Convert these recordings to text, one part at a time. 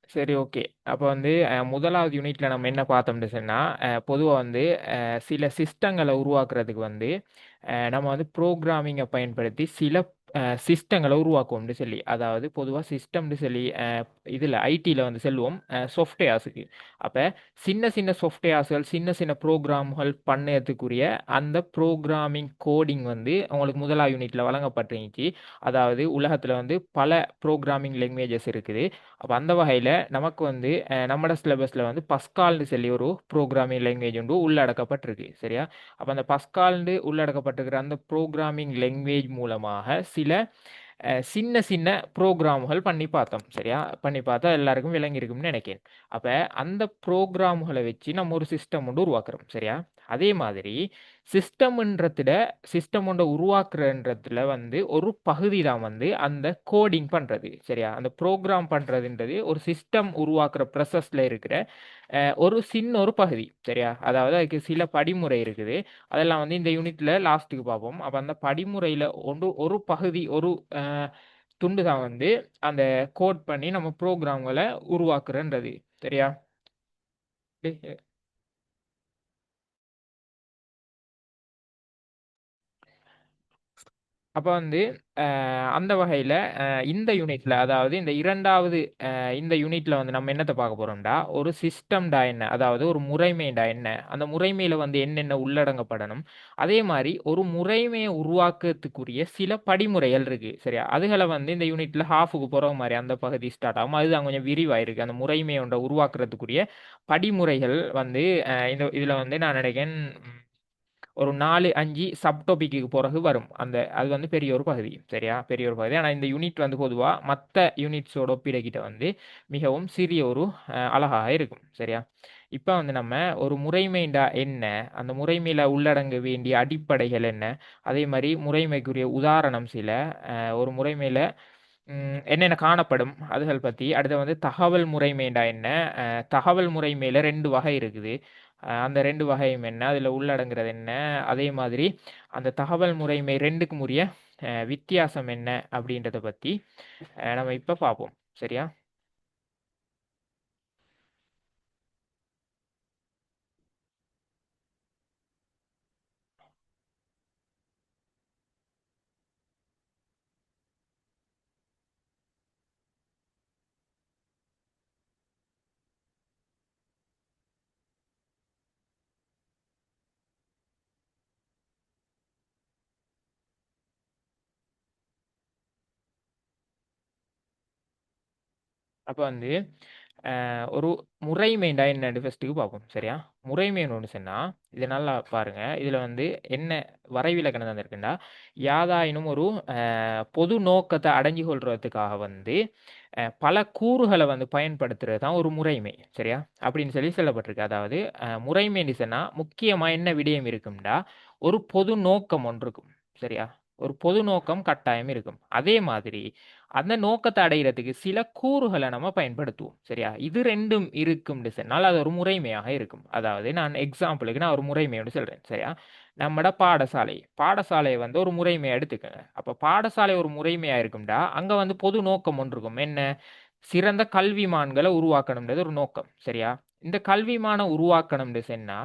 சரி, ஓகே. அப்போ வந்து முதலாவது யூனிட்ல நம்ம என்ன பார்த்தோம்னு சொன்னா, பொதுவா வந்து சில சிஸ்டங்கள உருவாக்குறதுக்கு வந்து நம்ம வந்து புரோகிராமிங்க பயன்படுத்தி சில சிஸ்டங்கள உருவாக்குவோம்னு சொல்லி. அதாவது பொதுவா சிஸ்டம்னு சொல்லி இதுல ஐடில வந்து செல்வோம் சாஃப்ட்வேர்ஸுக்கு. அப்ப சின்ன சின்ன சாஃப்ட்வேர்ஸ்கள், சின்ன சின்ன புரோகிராம்கள் பண்ணதுக்குரிய அந்த புரோகிராமிங் கோடிங் வந்து உங்களுக்கு முதலாவது யூனிட்ல வழங்கப்பட்டிருந்துச்சு. அதாவது உலகத்துல வந்து பல புரோகிராமிங் லாங்குவேஜஸ் இருக்குது. அப்ப அந்த வகையில நமக்கு வந்து நம்மட சிலபஸ்ல வந்து பஸ்கால்னு சொல்லி ஒரு புரோகிராமிங் லாங்குவேஜ் ஒன்று உள்ளடக்கப்பட்டிருக்கு. சரியா? அப்ப அந்த பஸ்கால்னு உள்ளடக்கப்பட்டிருக்கிற அந்த புரோகிராமிங் லாங்குவேஜ் மூலமாக சில சின்ன சின்ன புரோகிராம்கள் பண்ணி பார்த்தோம். சரியா? பண்ணி பார்த்தா எல்லாருக்கும் விளங்கியிருக்கும்னு நினைக்கிறேன். அப்ப அந்த புரோகிராம்களை வச்சு நம்ம ஒரு சிஸ்டம் ஒன்று உருவாக்குறோம். சரியா? அதே மாதிரி சிஸ்டம்ன்றதுல சிஸ்டம் ஒன்றை உருவாக்குறன்றதுல வந்து ஒரு பகுதி தான் வந்து அந்த கோடிங் பண்றது. சரியா? அந்த ப்ரோக்ராம் பண்றதுன்றது ஒரு சிஸ்டம் உருவாக்குற ப்ரொசஸ்ல இருக்கிற ஒரு சின்ன ஒரு பகுதி. சரியா? அதாவது அதுக்கு சில படிமுறை இருக்குது. அதெல்லாம் வந்து இந்த யூனிட்ல லாஸ்ட்டுக்கு பார்ப்போம். அப்ப அந்த படிமுறையில ஒரு பகுதி ஒரு அ துண்டு தான் வந்து அந்த கோட் பண்ணி நம்ம ப்ரோகிராம்கள உருவாக்குறன்றது. சரியா? அப்ப வந்து அந்த வகையில இந்த யூனிட்ல அதாவது இந்த 2வது இந்த யூனிட்ல வந்து நம்ம என்னத்த பார்க்க போறோம்டா, ஒரு சிஸ்டம்டா என்ன? அதாவது ஒரு முறைமைடா என்ன? அந்த முறைமையில வந்து என்னென்ன உள்ளடங்கப்படணும்? அதே மாரி ஒரு முறைமைய உருவாக்கத்துக்குரிய சில படிமுறைகள் இருக்கு. சரியா? அதுகள வந்து இந்த யூனிட்ல ஹாஃப்க்கு போற மாரி அந்த பகுதி ஸ்டார்ட் ஆகும். அதுதான் கொஞ்சம் விரிவா இருக்கு. அந்த முறைமைய ஒன்றை உருவாக்குறதுக்குரிய படிமுறைகள் வந்து இதுல வந்து நான் நினைக்கிறேன் ஒரு 4, 5 சப் டாபிக்குக்கு பிறகு வரும். அது வந்து பெரிய ஒரு பகுதி. சரியா? பெரிய ஒரு பகுதி. ஆனா இந்த யூனிட் வந்து பொதுவா மத்த யூனிட்ஸோட ஒப்பிடக்கிட்ட வந்து மிகவும் சிறிய ஒரு அலகாக இருக்கும். சரியா? இப்ப வந்து நம்ம ஒரு முறைமைண்டா என்ன? அந்த முறைமையில உள்ளடங்க வேண்டிய அடிப்படைகள் என்ன? அதே மாரி முறைமைக்குரிய உதாரணம் சில, ஒரு முறைமையில என்னென்ன காணப்படும்? அதுகள் பத்தி. அடுத்து வந்து தகவல் முறைமைண்டா என்ன? தகவல் முறைமையில 2 வகை இருக்குது. அந்த 2 வகையும் என்ன? அதில உள்ளடங்குறது என்ன? அதே மாதிரி அந்த தகவல் முறைமை 2க்கும் உரிய வித்தியாசம் என்ன? அப்படின்றத பத்தி நம்ம இப்ப பார்ப்போம். சரியா? அப்ப வந்து ஒரு முறைமைண்டா என்னன்னு ஃபர்ஸ்ட்டுக்கு பார்ப்போம். சரியா? முறைமைன்னு ஒண்ணு சொன்னா, இத நல்லா பாருங்க. இதுல வந்து என்ன வரைவிலக்கணம் தந்திருக்குன்னா, யாதாயினும் ஒரு பொது நோக்கத்த அடைஞ்சு கொள்றதுக்காக வந்து பல கூறுகள வந்து பயன்படுத்துறது தான் ஒரு முறைமை. சரியா? அப்படின்னு சொல்லி சொல்லப்பட்டிருக்கு. அதாவது முறைமைன்னு சொன்னா, முக்கியமா என்ன விடயம் இருக்கும்டா, ஒரு பொது நோக்கம் ஒன்று இருக்கும். சரியா? ஒரு பொது நோக்கம் கட்டாயம் இருக்கும். அதே மாதிரி அந்த நோக்கத்த அடையறதுக்கு சில கூறுகள நம்ம பயன்படுத்துவோம். சரியா? இது 2ம் இருக்கும்னு சொன்னால், அது ஒரு முறைமையாக இருக்கும். அதாவது நான் எக்ஸாம்பிளுக்கு நான் ஒரு முறைமையோட சொல்றேன். சரியா? நம்மட பாடசாலை. பாடசாலைய வந்து ஒரு முறைமையா எடுத்துக்கங்க. அப்ப பாடசாலை ஒரு முறைமையா இருக்கும்டா, அங்க வந்து பொது நோக்கம் ஒன்று இருக்கும். என்ன? சிறந்த கல்விமான்கள உருவாக்கணும்ன்றது ஒரு நோக்கம். சரியா? இந்த கல்விமான உருவாக்கணும்னு சொன்னா,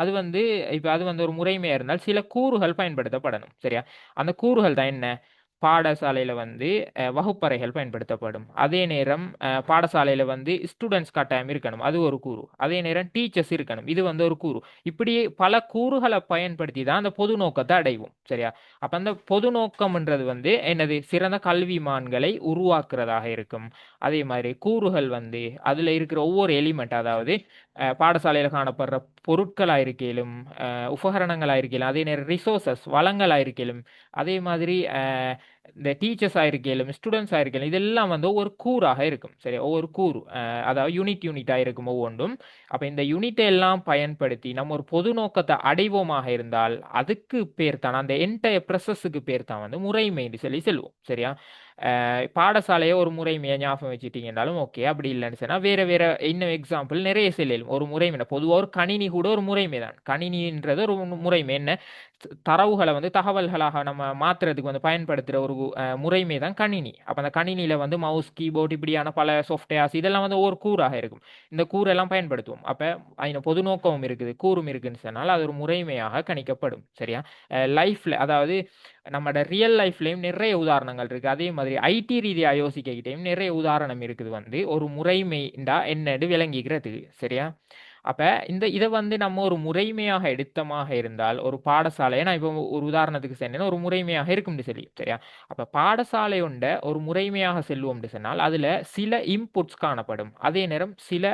அது வந்து இப்ப அது வந்து ஒரு முறைமையா இருந்தால், சில கூறுகள் பயன்படுத்தப்படணும். சரியா? அந்த கூறுகள் தான் என்ன? பாடசாலையில வந்து வகுப்பறைகள் பயன்படுத்தப்படும். அதே நேரம் பாடசாலையில வந்து ஸ்டூடண்ட்ஸ் கட்டாயம் இருக்கணும். அது ஒரு கூறு. அதே நேரம் டீச்சர்ஸ் இருக்கணும். இது வந்து ஒரு கூறு. இப்படி பல கூறுகள பயன்படுத்தி தான் அந்த பொது நோக்கத்த அடைவோம். சரியா? அப்ப அந்த பொது நோக்கம்ன்றது வந்து என்னது? சிறந்த கல்விமான்களை உருவாக்குறதாக இருக்கும். அதே மாதிரி கூறுகள் வந்து அதுல இருக்கிற ஒவ்வொரு எலிமெண்ட் அதாவது பாடசாலையில காணப்படுற பொருட்களா இருக்கையிலும், உபகரணங்களா இருக்கையிலும், அதே நேரம் ரிசோர்ஸஸ் வளங்களா இருக்கையிலும், அதே மாதிரி இந்த டீச்சர்ஸா இருக்கையிலும், ஸ்டூடண்ட்ஸா இருக்கையிலும் இதெல்லாம் வந்து ஒவ்வொரு கூறாக இருக்கும். சரி, ஒவ்வொரு கூறு அதாவது யூனிட்டா இருக்கும் ஒவ்வொன்றும். அப்ப இந்த யூனிட்டை எல்லாம் பயன்படுத்தி நம்ம ஒரு பொது நோக்கத்தை அடைவோமாக இருந்தால், அதுக்கு பேர் தான் அந்த என்டையர் ப்ரோசஸ்ஸுக்கு பேர் தான் வந்து முறைமைன்னு சொல்லி சொல்லுவோம். சரியா? பாடசாலைய ஒரு முறைமையா ஞாபகம் வச்சுட்டீங்கன்னாலும் ஓகே. அப்படி இல்லன்னு சொன்னா, வேற வேற இன்னும் எக்ஸாம்பிள் நெறைய சொல்லலும். ஒரு முறைமைனா பொதுவா ஒரு கணினி கூட ஒரு முறைமை தான். கணினின்றது ஒரு முறைமை. என்ன? தரவுகள வந்து தகவல்களாக நம்ம மாத்துறதுக்கு வந்து பயன்படுத்துற ஒரு முறைமை தான் கணினி. அப்போ அந்த கணினியில் வந்து மவுஸ், கீபோர்ட் இப்படியான பல சாஃப்ட்வேர்ஸ் இதெல்லாம் வந்து ஒவ்வொரு கூறாக இருக்கும். இந்த கூறெல்லாம் பயன்படுத்துவோம். அப்போ அதில் பொது நோக்கமும் இருக்குது, கூறும் இருக்குன்னு சொன்னால் அது ஒரு முறைமையாக கணிக்கப்படும். சரியா? லைஃப்பில், அதாவது நம்மளோட ரியல் லைஃப்லேயும் நிறைய உதாரணங்கள் இருக்குது. அதே மாதிரி ஐடி ரீதியாக யோசிக்கிட்டையும் நிறைய உதாரணம் இருக்குது. வந்து ஒரு முறைமைண்டா என்னன்னு விளங்கிக்கிறது. சரியா? அப்போ இதை வந்து நம்ம ஒரு முறைமையாக எடுத்தமாக இருந்தால் ஒரு பாடசாலையை, நான் இப்போ ஒரு உதாரணத்துக்கு சொன்னேன்னா ஒரு முறைமையாக இருக்கும்னு சொல்லி. சரியா? அப்போ பாடசாலை உண்ட ஒரு முறைமையாக செல்வோம்னு சொன்னால் அதில் சில இன்புட்ஸ் காணப்படும், அதே நேரம் சில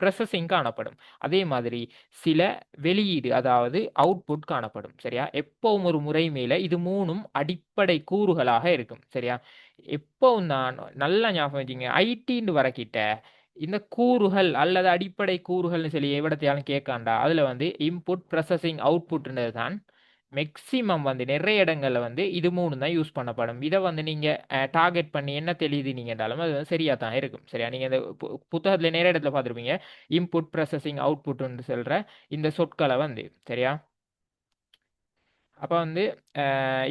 ப்ரெசஸிங் காணப்படும், அதே மாதிரி சில வெளியீடு அதாவது அவுட்புட் காணப்படும். சரியா? எப்பவும் ஒரு முறைமையில் இது மூணும் அடிப்படை கூறுகளாக இருக்கும். சரியா? எப்பவும் நான் நல்லா ஞாபகம் வச்சுங்க, ஐடின்னு வரக்கிட்ட இந்த கூறுகள் அல்லது அடிப்படை கூறுகள்னு சொல்லி எவ்விடத்தையாலும் கேட்காண்டா அதில் வந்து இன்புட் ப்ரொசஸிங் அவுட்புட்ன்றது தான் மேக்ஸிமம் வந்து நிறைய இடங்கள்ல வந்து இது மூணு தான் யூஸ் பண்ணப்படும். இதை வந்து நீங்கள் டார்கெட் பண்ணி என்ன தெரியுது நீங்கன்றாலும் அது வந்து சரியாக தான் இருக்கும். சரியா? நீங்கள் இந்த புத்தகத்தில் நிறைய இடத்துல பார்த்துருப்பீங்க இன்புட் ப்ரொசஸிங் அவுட்புட்னு சொல்கிற இந்த சொற்களை வந்து. சரியா? அப்போ வந்து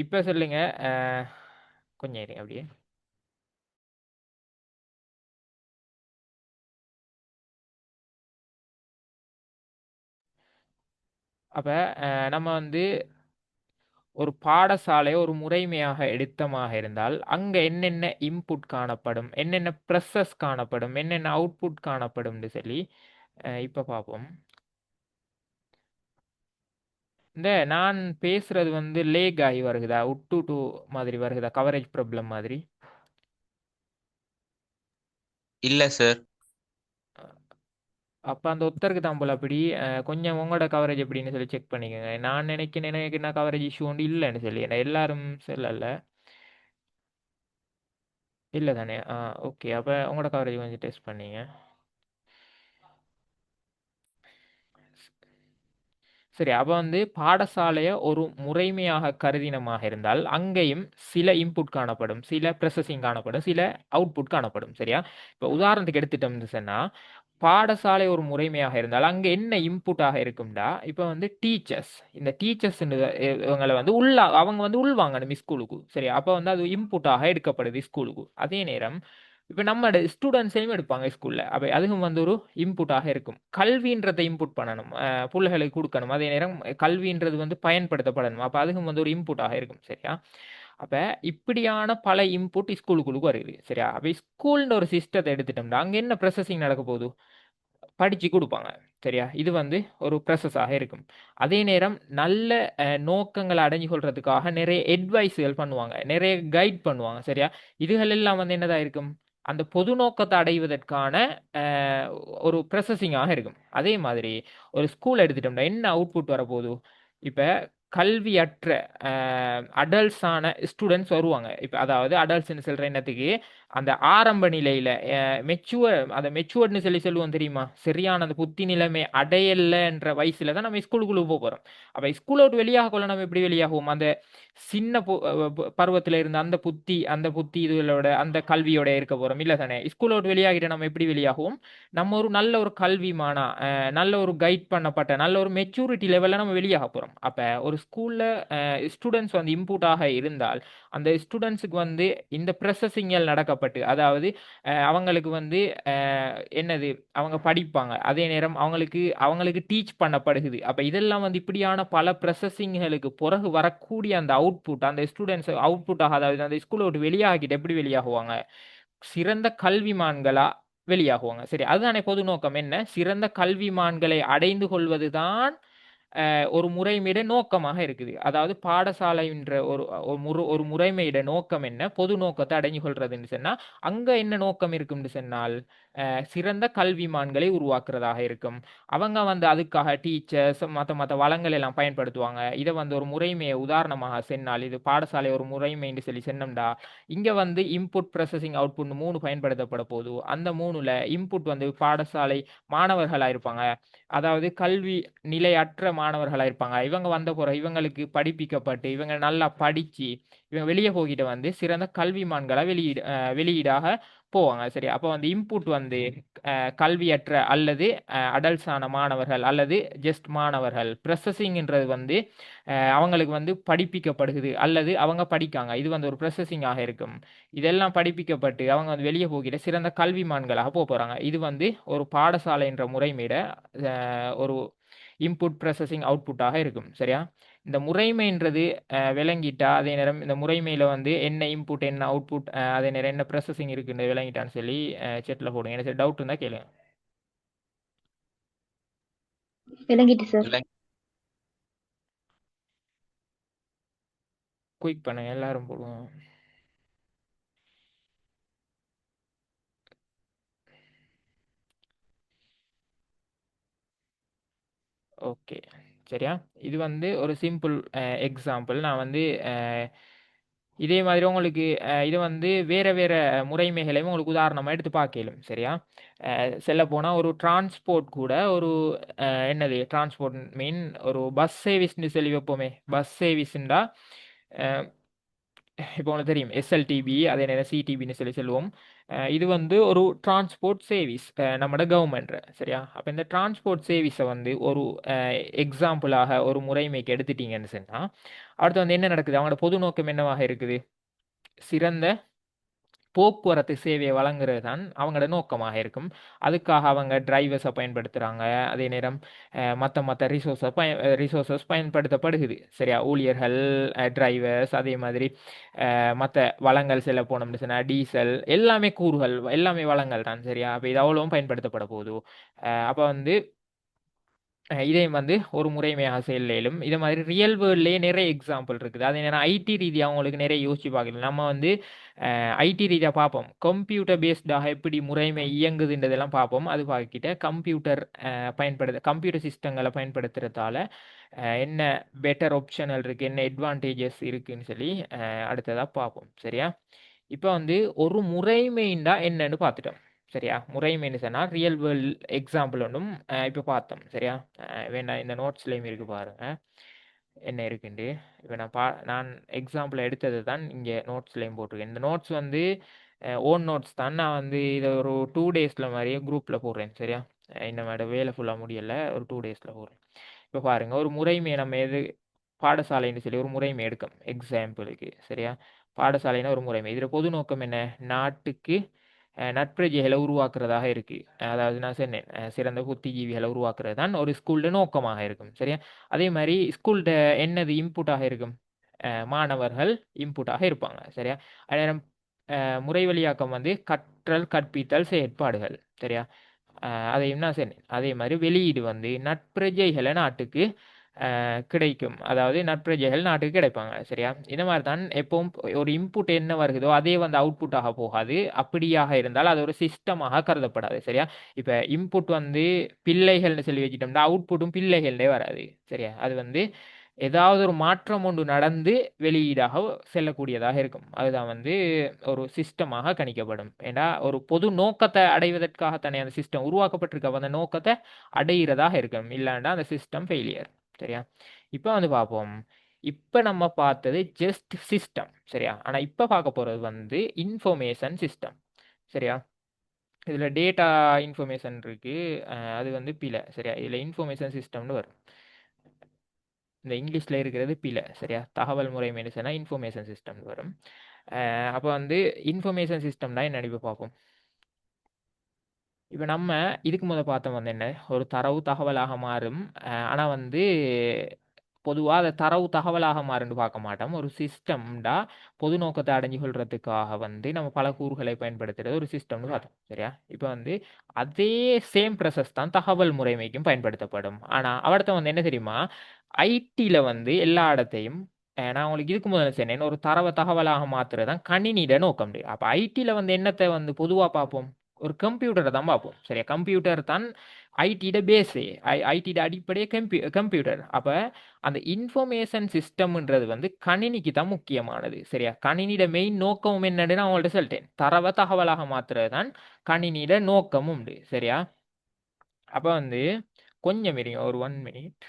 இப்போ சொல்லுங்க, கொஞ்சம் இருங்க அப்படியே. அப்போ நம்ம வந்து ஒரு பாடசாலை ஒரு முறைமையாக எடுத்தமாக இருந்தால் அங்கே என்னென்ன இன்புட் காணப்படும், என்னென்ன ப்ரெஸ்ஸஸ் காணப்படும், என்னென்ன அவுட்புட் காணப்படும்னு சொல்லி இப்போ பார்ப்போம். இந்த நான் பேசுறது வந்து லேக் ஆகி வருகுதா, உட்டு டூ மாதிரி வருகுதா, கவரேஜ் ப்ராப்ளம் மாதிரி? இல்ல சார். அப்போ அந்த ஒருத்தருக்கு தான் போல அப்படி. கொஞ்சம் உங்களோட கவரேஜ் எப்படின்னு சொல்லி செக் பண்ணிக்கோங்க. நான் நினைக்கிறேன் எனக்கு என்ன கவரேஜ் இஷ்யூ ஒன்று இல்லைன்னு சொல்லி, ஏன்னா எல்லாரும் சொல்லல. இல்லை தானே? ஓகே. அப்போ உங்களோட கவரேஜ் கொஞ்சம் டெஸ்ட் பண்ணீங்க. சரி. அப்போ வந்து பாடசாலையை ஒரு முறைமையாக கருதினமாக இருந்தால் அங்கேயும் சில இன்புட் காணப்படும், சில ப்ரொசஸிங் காணப்படும், சில அவுட்புட் காணப்படும். சரியா? இப்போ உதாரணத்துக்கு எடுத்துட்டோம்னு சொன்னால் பாடசாலை ஒரு முறைமையாக இருந்தால் அங்கே என்ன இன்புட்டாக இருக்கும்டா, இப்போ வந்து டீச்சர்ஸ், இந்த டீச்சர்ஸ் இவங்களை வந்து அவங்க வந்து உள்வாங்கணும் ஸ்கூலுக்கு. சரி? அப்போ வந்து அது இன்புட்டாக எடுக்கப்படுது ஸ்கூலுக்கு. அதே நேரம் இப்போ நம்ம ஸ்டூடெண்ட்ஸையும் எடுப்பாங்க ஸ்கூலில், அப்போ அதுவும் வந்து ஒரு இன்புட்டாக இருக்கும். கல்வின்றதை இன்புட் பண்ணணும், பிள்ளைகளுக்கு கொடுக்கணும். அதே நேரம் கல்வின்றது வந்து பயன்படுத்தப்படணும், அப்போ அதுவும் வந்து ஒரு இன்புட்டாக இருக்கும். சரியா? அப்போ இப்படியான பல இன்புட் ஸ்கூலுக்குள்ளுக்கு வருது. சரியா? அப்போ ஸ்கூல்ன்ற ஒரு சிஸ்டத்தை எடுத்துட்டோம்னா அங்கே என்ன ப்ரொசஸிங் நடக்க போகுது, படித்து கொடுப்பாங்க. சரியா? இது வந்து ஒரு ப்ரொசஸாக இருக்கும். அதே நேரம் நல்ல நோக்கங்களை அடைஞ்சு கொள்றதுக்காக நிறைய அட்வைஸுகள் பண்ணுவாங்க, நிறைய கைட் பண்ணுவாங்க. சரியா? இதுகள் எல்லாம் வந்து என்னதாக இருக்கும், அந்த பொது நோக்கத்தை அடைவதற்கான ஒரு ப்ரொசஸிங்காக இருக்கும். அதே மாதிரி ஒரு ஸ்கூல் எடுத்துட்டோம்னா என்ன அவுட்புட் வரப்போகுது, இப்போ கல்வியற்ற அடல்ட்ஸான ஸ்டூடெண்ட்ஸ் வருவாங்க. இப்போ அதாவது அடல்ட்ஸ்ன்னு சொல்கிற என்னத்துக்கு அந்த ஆரம்ப நிலையில் அந்த மெச்சுவர்ட்னு சொல்லி சொல்லுவோம் தெரியுமா, சரியான அந்த புத்தி நிலைமை அடையலைன்ற வயசில் தான் நம்ம ஸ்கூலுக்குள்ளே போக போகிறோம். அப்போ ஸ்கூலை விட்டு வெளியாக கொள்ள நம்ம எப்படி வெளியாகுவோம், அந்த சின்ன பருவத்தில் இருந்த அந்த புத்தி இதுகளோட அந்த கல்வியோட இருக்க போகிறோம் இல்லை தானே? ஸ்கூலை விட்டு வெளியாகிட்டு நம்ம எப்படி வெளியாகுவோம், நம்ம ஒரு நல்ல ஒரு கல்விமானா, நல்ல ஒரு கைட் பண்ணப்பட்ட நல்ல ஒரு மெச்சூரிட்டி லெவலில் நம்ம வெளியாக போகிறோம். அப்போ ஒரு ஸ்கூலில் ஸ்டூடெண்ட்ஸ் வந்து இன்புட்டாக இருந்தால் அந்த ஸ்டூடெண்ட்ஸுக்கு வந்து இந்த ப்ரொசஸிங்கள் நடக்கப்பட்டு, அதாவது அவங்களுக்கு வந்து என்னது அவங்க படிப்பாங்க, அதே நேரம் அவங்களுக்கு டீச் பண்ணப்படுகுது. அப்போ இதெல்லாம் வந்து இப்படியான பல ப்ரொசஸிங்களுக்கு பிறகு வரக்கூடிய அந்த அவுட்புட் அந்த ஸ்டூடெண்ட்ஸ் அவுட்புட்டாக, அதாவது அந்த ஸ்கூலை விட்டு வெளியாகிட்டு எப்படி வெளியாகுவாங்க, சிறந்த கல்விமான்களா வெளியாகுவாங்க. சரி? அதுதானே பொது நோக்கம். என்ன சிறந்த கல்விமான்களை அடைந்து கொள்வதுதான் ஒரு முறைமையிட நோக்கமாக இருக்குது. அதாவது பாடசாலைன்ற ஒரு முறைமையிட நோக்கம் என்ன, பொது நோக்கத்தை அடைஞ்சு கொள்றதுன்னு சொன்னால் அங்கே என்ன நோக்கம் இருக்கும்னு சொன்னால் சிறந்த கல்விமான்களை உருவாக்குறதாக இருக்கும். அவங்க வந்து அதுக்காக டீச்சர்ஸ் மற்ற வளங்கள் எல்லாம் பயன்படுத்துவாங்க. இதை வந்து ஒரு முறைமையை உதாரணமாக சொன்னால் இது பாடசாலை ஒரு முறைமைன்னு சொல்லி சொன்னோம்டா, இங்கே வந்து இன்புட் ப்ரொசஸிங் அவுட்புட் 3 பயன்படுத்தப்பட போகுது. அந்த 3ல் இன்புட் வந்து பாடசாலை மாணவர்களாக இருப்பாங்க, அதாவது கல்வி நிலையற்ற மாணவர்களா இருப்பாங்க. இவங்க வந்த பிறகு இவங்களுக்கு படிப்பிக்கப்பட்டு, இவங்க நல்லா படிச்சு, இவங்க வெளிய போகிட்டு வந்து சிறந்த கல்விமான்களா வெளியீடாக போவாங்க. சரியா? அப்ப வந்து இன்புட் வந்து கல்வியற்ற அல்லது அடல்ட்ஸ் ஆன மாணவர்கள் அல்லது ஜஸ்ட் மாணவர்கள். ப்ரொசஸிங்ன்றது வந்து அவங்களுக்கு வந்து படிப்பிக்கப்படுகுது அல்லது அவங்க படிக்காங்க. இது வந்து ஒரு ப்ரொசஸிங் ஆக இருக்கும். இதெல்லாம் படிப்பிக்கப்பட்டு அவங்க வந்து வெளிய போகிற சிறந்த கல்விமான்களாக போறாங்க. இது வந்து ஒரு பாடசாலை என்ற முறைமையிட ஒரு இன்புட் ப்ராசஸிங் அவுட்புட்டாக இருக்கும். சரியா? இந்த முறைமைன்றது விளங்கிட்டா, அதே நேரம் இந்த முறைமையில வந்து என்ன இன்புட் என்ன அவுட்புட் அதே நேரம் என்ன ப்ராசஸிங் இருக்குன்னு விளங்கிட்டான்னு சொல்லி செட்டில் போடுங்க. எனக்கு டவுட் இருந்தால் கேளுங்க. விளங்கிட்டு சார். விளங்கி குயிக் பண்ணுங்க, எல்லாரும் போடுவோம். ஓகே, சரியா? இது வந்து ஒரு சிம்பிள் எக்ஸாம்பிள். நான் வந்து இதே மாதிரி உங்களுக்கு இது வந்து வேற வேற முறைமைகளையும் உங்களுக்கு உதாரணமாக எடுத்து பார்க்கலும். சரியா? செல்ல போனால் ஒரு டிரான்ஸ்போர்ட் கூட ஒரு என்னது டிரான்ஸ்போர்ட் மீன் ஒரு பஸ் சர்வீஸ்னு சொல்லி வைப்போமே. பஸ் சர்வீஸ்ண்டா இப்போ உங்களுக்கு தெரியும் எஸ்எல்டிபி அதே நேரம் சிடிபின்னு சொல்லி சொல்லுவோம். இது வந்து ஒரு டிரான்ஸ்போர்ட் சர்வீஸ் நம்மட கவர்மெண்ட். சரியா? அப்போ இந்த டிரான்ஸ்போர்ட் சர்வீஸை வந்து ஒரு எக்ஸாம்பிளாக ஒரு முறைமைக்கு எடுத்துட்டீங்கன்னு சொன்னால், அடுத்து வந்து என்ன நடக்குது? அவங்களோட பொது நோக்கம் என்னவாக இருக்குது? சிறந்த போக்குவரத்து சேவையை வழங்குறது தான் அவங்களோட நோக்கமாக இருக்கும். அதுக்காக அவங்க டிரைவர்ஸை பயன்படுத்துகிறாங்க. அதே நேரம் மற்ற ரிசோர்ஸஸ் பயன்படுத்தப்படுகுது. சரியா? ஊழியர்கள், டிரைவர்ஸ், அதே மாதிரி மற்ற வளங்கள் செல்ல போனோம்னு சொன்னால் டீசல், எல்லாமே கூறுகள், எல்லாமே வளங்கள் தான். சரியா? அப்போ இது அவ்வளவும் பயன்படுத்தப்பட போகுது. அப்போ வந்து இதையும் வந்து ஒரு முறைமையாக செயலும். இதே மாதிரி ரியல் வேர்ல்ட்லேயே நிறைய எக்ஸாம்பிள் இருக்குது. அதே நேரம் ஐடி ரீதியாக அவங்களுக்கு நிறைய யோசிச்சு பார்க்கல. நம்ம வந்து ஐடி ரீதியாக பார்ப்போம். கம்ப்யூட்டர் பேஸ்டாக எப்படி முறைமை இயங்குதுன்றதெல்லாம் பார்ப்போம். அது பார்க்கிட்ட கம்ப்யூட்டர் சிஸ்டங்களை பயன்படுத்துறதால என்ன பெட்டர் ஆப்ஷனல் இருக்குது, என்ன அட்வான்டேஜஸ் இருக்குன்னு சொல்லி அடுத்ததாக பார்ப்போம். சரியா? இப்போ வந்து ஒரு முறைமைண்டா என்னன்னு பார்த்துட்டோம். சரியா? முறைமைன்னு சொன்னால் ரியல் வேர்ல்ட் எக்ஸாம்பிள் ஒன்றும் இப்போ பார்த்தோம். சரியா? வேண்டாம், இந்த நோட்ஸ்லேயும் இருக்கு பாருங்க என்ன இருக்குண்டு. இப்போ நான் எக்ஸாம்பிள் எடுத்தது தான் இங்கே நோட்ஸ்லேயும் போட்டிருக்கேன். இந்த நோட்ஸ் வந்து ஓன் நோட்ஸ் தான். நான் வந்து இதை ஒரு 2 டேஸில் மாதிரியே குரூப்பில் போடுறேன். சரியா? இந்த மாதிரி வேலை ஃபுல்லாக முடியலை, ஒரு 2 டேஸில் போடுறேன். இப்போ பாருங்க, ஒரு முறைமையை நம்ம பாடசாலைன்னு சொல்லி ஒரு முறைமை எடுக்கும் எக்ஸாம்பிளுக்கு. சரியா? பாடசாலைன்னா ஒரு முறைமை. இதில் பொது நோக்கம் என்ன? நாட்டுக்கு நற்பிரஜைகளை உருவாக்குறதாக இருக்கு. அதாவது நான் சொன்னேன் சிறந்த புத்திஜீவிகளை உருவாக்குறது தான் ஒரு ஸ்கூல்ட நோக்கமாக இருக்கும். சரியா? அதே மாதிரி ஸ்கூல்ட என்னது இன்புட்டாக இருக்கும்? மாணவர்கள் இன்புட்டாக இருப்பாங்க. சரியா? அதே நேரம் முறை வழியாக்கம் வந்து கற்றல் கற்பித்தல் செயற்பாடுகள். சரியா? அதையும் நான் சொன்னேன். அதே மாதிரி வெளியீடு வந்து நற்பிரஜைகளை நாட்டுக்கு கிடைக்கும். அதாவது நற்பிரஜைகள் நாட்டுக்கு கிடைப்பாங்க. சரியா? இந்த மாதிரி தான் எப்பவும் ஒரு இன்புட் என்ன வருகுதோ அதே வந்து அவுட்புட்டாக போகாது. அப்படியாக இருந்தால் அது ஒரு சிஸ்டமாக கருதப்படாது. சரியா? இப்போ இன்புட் வந்து பிள்ளைகள்னு சொல்லி வச்சுட்டோம்னா அவுட்புட்டும் பிள்ளைகள்டே வராது. சரியா? அது வந்து ஏதாவது ஒரு மாற்றம் ஒன்று நடந்து வெளியீடாக செல்லக்கூடியதாக இருக்கும். அதுதான் வந்து ஒரு சிஸ்டமாக கணிக்கப்படும். ஏன்னா ஒரு பொது நோக்கத்தை அடைவதற்காகத்தானே அந்த சிஸ்டம் உருவாக்கப்பட்டிருக்க. அந்த நோக்கத்தை அடையிறதாக இருக்கும். இல்லாண்டா அந்த சிஸ்டம் ஃபெயிலியர். சரியா? இப்போ வந்து பார்ப்போம். இப்போ நம்ம பார்த்தது ஜஸ்ட் சிஸ்டம். சரியா? ஆனால் இப்போ பார்க்க போகிறது வந்து இன்ஃபர்மேஷன் சிஸ்டம். சரியா? இதில் டேட்டா இன்ஃபர்மேஷன் இருக்கு, அது வந்து பிழை. சரியா? இதில் இன்ஃபர்மேஷன் சிஸ்டம்னு வரும். இந்த இங்கிலீஷில் இருக்கிறது பிழை. சரியா? தகவல் முறைமைன்னு சொன்னால் இன்ஃபர்மேஷன் சிஸ்டம்னு வரும். அப்போ வந்து இன்ஃபர்மேஷன் சிஸ்டம்னா என்ன இப்போ பார்ப்போம். இப்போ நம்ம இதுக்கு முதல் பார்த்தோம் வந்து என்ன, ஒரு தரவு தகவலாக மாறும். ஆனால் வந்து பொதுவாக அதை தரவு தகவலாக மாறுன்னு பார்க்க மாட்டோம். ஒரு சிஸ்டம்டா பொது நோக்கத்தை அடைஞ்சு கொள்றதுக்காக வந்து நம்ம பல கூறுகளை பயன்படுத்துறது ஒரு சிஸ்டம்னு பார்த்தோம். சரியா? இப்போ வந்து அதே சேம் ப்ராசஸ் தான் தகவல் முறைமைக்கும் பயன்படுத்தப்படும். ஆனால் அவர்த்த வந்து என்ன தெரியுமா, ஐடியில் வந்து எல்லா இடத்தையும் நான் உங்களுக்கு இதுக்கு முதல்ல சொன்னேன், ஒரு தரவை தகவலாக மாற்றுறது தான் கணினியிட நோக்கம். அப்போ ஐடியில் வந்து என்னத்தை வந்து பொதுவாக பார்ப்போம், ஒரு கம்ப்யூட்டரை தான் பார்ப்போம். சரியா? கம்ப்யூட்டர் தான் ஐடியோட பேஸு, ஐடியோட அடிப்படையே கம்ப்யூட்டர். அப்போ அந்த இன்ஃபர்மேஷன் சிஸ்டம்ன்றது வந்து கணினிக்கு தான் முக்கியமானது. சரியா? கணினியோட மெயின் நோக்கமும் என்னன்னு நான் உங்கள்கிட்ட சொல்லிட்டேன், தரவை தகவலாக மாற்றுறது தான் கணினியோட நோக்கமும் உண்டு. சரியா? அப்போ வந்து கொஞ்சம் இருங்க, ஒரு 1 மினிட்.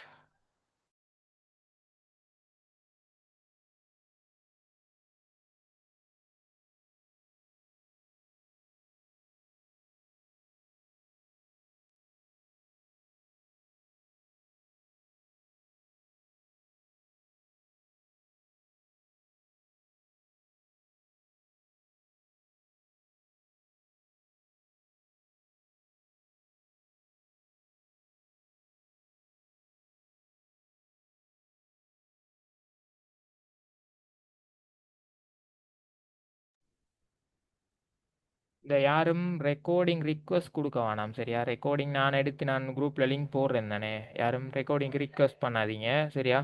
இந்த யாரும் ரெக்கார்டிங் ரிக்வெஸ்ட் கொடுக்க வேணாம் சரியா? ரெக்கார்டிங் நான் குரூப்பில் லிங்க் போடுறேன் தானே. யாரும் ரெக்கார்டிங் ரிக்வெஸ்ட் பண்ணாதீங்க சரியா?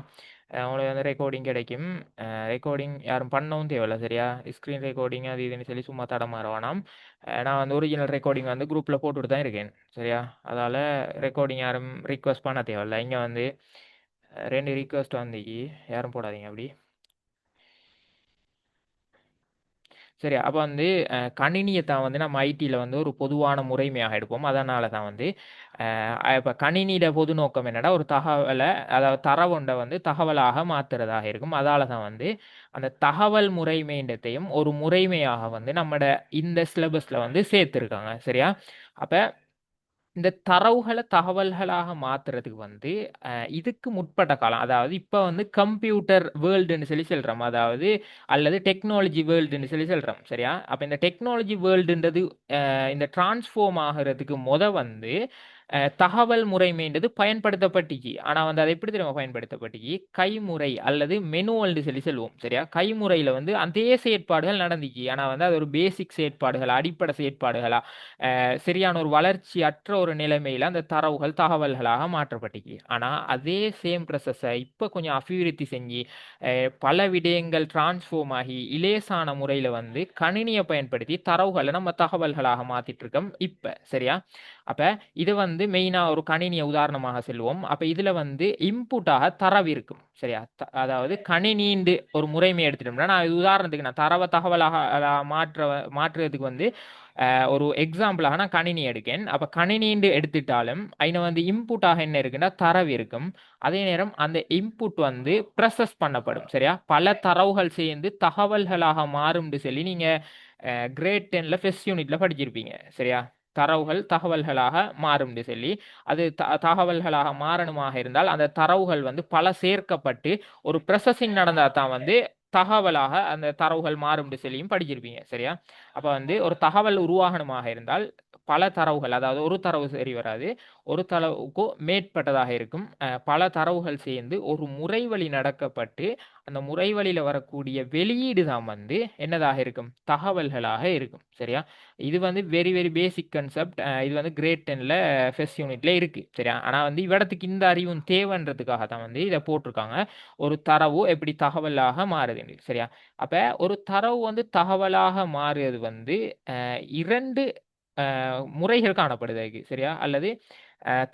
உங்களுக்கு வந்து ரெக்கார்டிங் கிடைக்கும். ரெக்கார்டிங் யாரும் பண்ணவும் தேவையில்ல சரியா? ஸ்க்ரீன் ரெக்கார்டிங் அது இதுன்னு சொல்லி சும்மா தடமாற வேணாம். நான் வந்து ஒரிஜினல் ரெக்கார்டிங் வந்து குரூப்பில் போட்டுட்டு தான் இருக்கேன் சரியா? அதால் ரெக்கார்டிங் யாரும் ரிக்வெஸ்ட் பண்ண தேவையில்ல. இங்கே வந்து 2 ரிக்வெஸ்ட் வந்து யாரும் போடாதீங்க அப்படி சரியா? அப்போ வந்து கணினியை தான் வந்து நம்ம ஐடியில் வந்து ஒரு பொதுவான முறைமையாக எடுப்போம். அதனால தான் வந்து இப்போ கணினியோட பொது நோக்கம் என்னடா, ஒரு தகவலை அதாவது தரவுண்டை வந்து தகவலாக மாற்றுறதாக இருக்கும். அதால தான் வந்து அந்த தகவல் முறைமைன்றதையும் ஒரு முறைமையாக வந்து நம்மட இந்த சிலபஸில் வந்து சேர்த்துருக்காங்க சரியா? அப்போ இந்த தரவுகளை தகவல்களாக மாத்துறதுக்கு வந்து இதுக்கு முற்பட்ட காலம், அதாவது இப்போ வந்து கம்ப்யூட்டர் வேர்ல்டுன்னு சொல்லி சொல்கிறோம், அதாவது அல்லது டெக்னாலஜி வேர்ல்டுன்னு சொல்லி சொல்கிறோம் சரியா? அப்போ இந்த டெக்னாலஜி வேர்ல்டுன்றது இந்த டிரான்ஸ்ஃபார்ம் ஆகிறதுக்கு வந்து தகவல் முறைமைன்றது பயன்படுத்தப்பட்டுச்சு. ஆனால் வந்து அதை எப்படி தெரியுமா பயன்படுத்தப்பட்டுச்சு? கைமுறை அல்லது மெனுவல்னு சொல்லி சொல்லுவோம் சரியா? கைமுறையில் வந்து அதே செயற்பாடுகள் நடந்துச்சு. ஆனால் வந்து அது ஒரு பேசிக் செயற்பாடுகள், அடிப்படை செயற்பாடுகளா சரியான ஒரு வளர்ச்சி அற்ற ஒரு நிலைமையில் அந்த தரவுகள் தகவல்களாக மாற்றப்பட்டுச்சு. ஆனால் அதே சேம் ப்ரொசஸை இப்போ கொஞ்சம் அபிவிருத்தி செஞ்சு பல விடயங்கள் டிரான்ஸ்ஃபார்ம் ஆகி இலேசான முறையில் வந்து கணினியை பயன்படுத்தி தரவுகளை நம்ம தகவல்களாக மாற்றிட்டு இருக்கோம் இப்போ சரியா? அப்போ இது வந்து மெயினாக ஒரு கணினியை உதாரணமாக செல்வோம். அப்போ இதில் வந்து இன்புட்டாக தரவு இருக்கும் சரியா? அதாவது கணினின்னு ஒரு முறைமை எடுத்துட்டோம்னா, நான் உதாரணத்துக்கு நான் தரவை தகவலாக மாற்றுறதுக்கு வந்து ஒரு எக்ஸாம்பிளாக நான் கணினி எடுக்கேன். அப்போ கணினின்னு எடுத்துட்டாலும் அதில் வந்து இன்புட்டாக என்ன இருக்குன்னா தரவு இருக்கும். அதே நேரம் அந்த இன்புட் வந்து ப்ரொசஸ் பண்ணப்படும் சரியா? பல தரவுகள் சேர்ந்து தகவல்களாக மாறும்னு சொல்லி நீங்கள் கிரேட் 10ல் ஃபெஸ்ட் யூனிட்ல படிச்சிருப்பீங்க சரியா? தரவுகள் தகவல்களாக மாறும்னு சொல்லி, அது தகவல்களாக மாறணுமாக இருந்தால் அந்த தரவுகள் வந்து பல சேர்க்கப்பட்டு ஒரு ப்ரொசஸிங் நடந்தால் தான் வந்து தகவலாக அந்த தரவுகள் மாறும்னு சொல்லியும் படிச்சிருப்பீங்க சரியா? அப்போ வந்து ஒரு தகவல் உருவாகணுமாக இருந்தால் பல தரவுகள், அதாவது ஒரு தரவு சரி வராது, ஒரு தரவுக்கோ மேற்பட்டதாக இருக்கும். பல தரவுகள் சேர்ந்து ஒரு முறைவழி நடக்கப்பட்டு அந்த முறைவழியில் வரக்கூடிய வெளியீடு தான் வந்து என்னதாக இருக்கும்? தகவல்களாக இருக்கும் சரியா? இது வந்து வெரி வெரி பேசிக் கன்செப்ட். இது வந்து கிரேட் 10ல் ஃபெஸ்ட் யூனிட்ல இருக்கு சரியா? ஆனால் வந்து இவ்விடத்துக்கு இந்த அறிவும் தேவைன்றதுக்காக தான் வந்து இதை போட்டிருக்காங்க. ஒரு தரவு எப்படி தகவலாக மாறுதுன்னு சரியா? அப்போ ஒரு தரவு வந்து தகவலாக மாறுறது வந்து 2 முறைகள் காணப்படுது அதுக்கு சரியா? அல்லது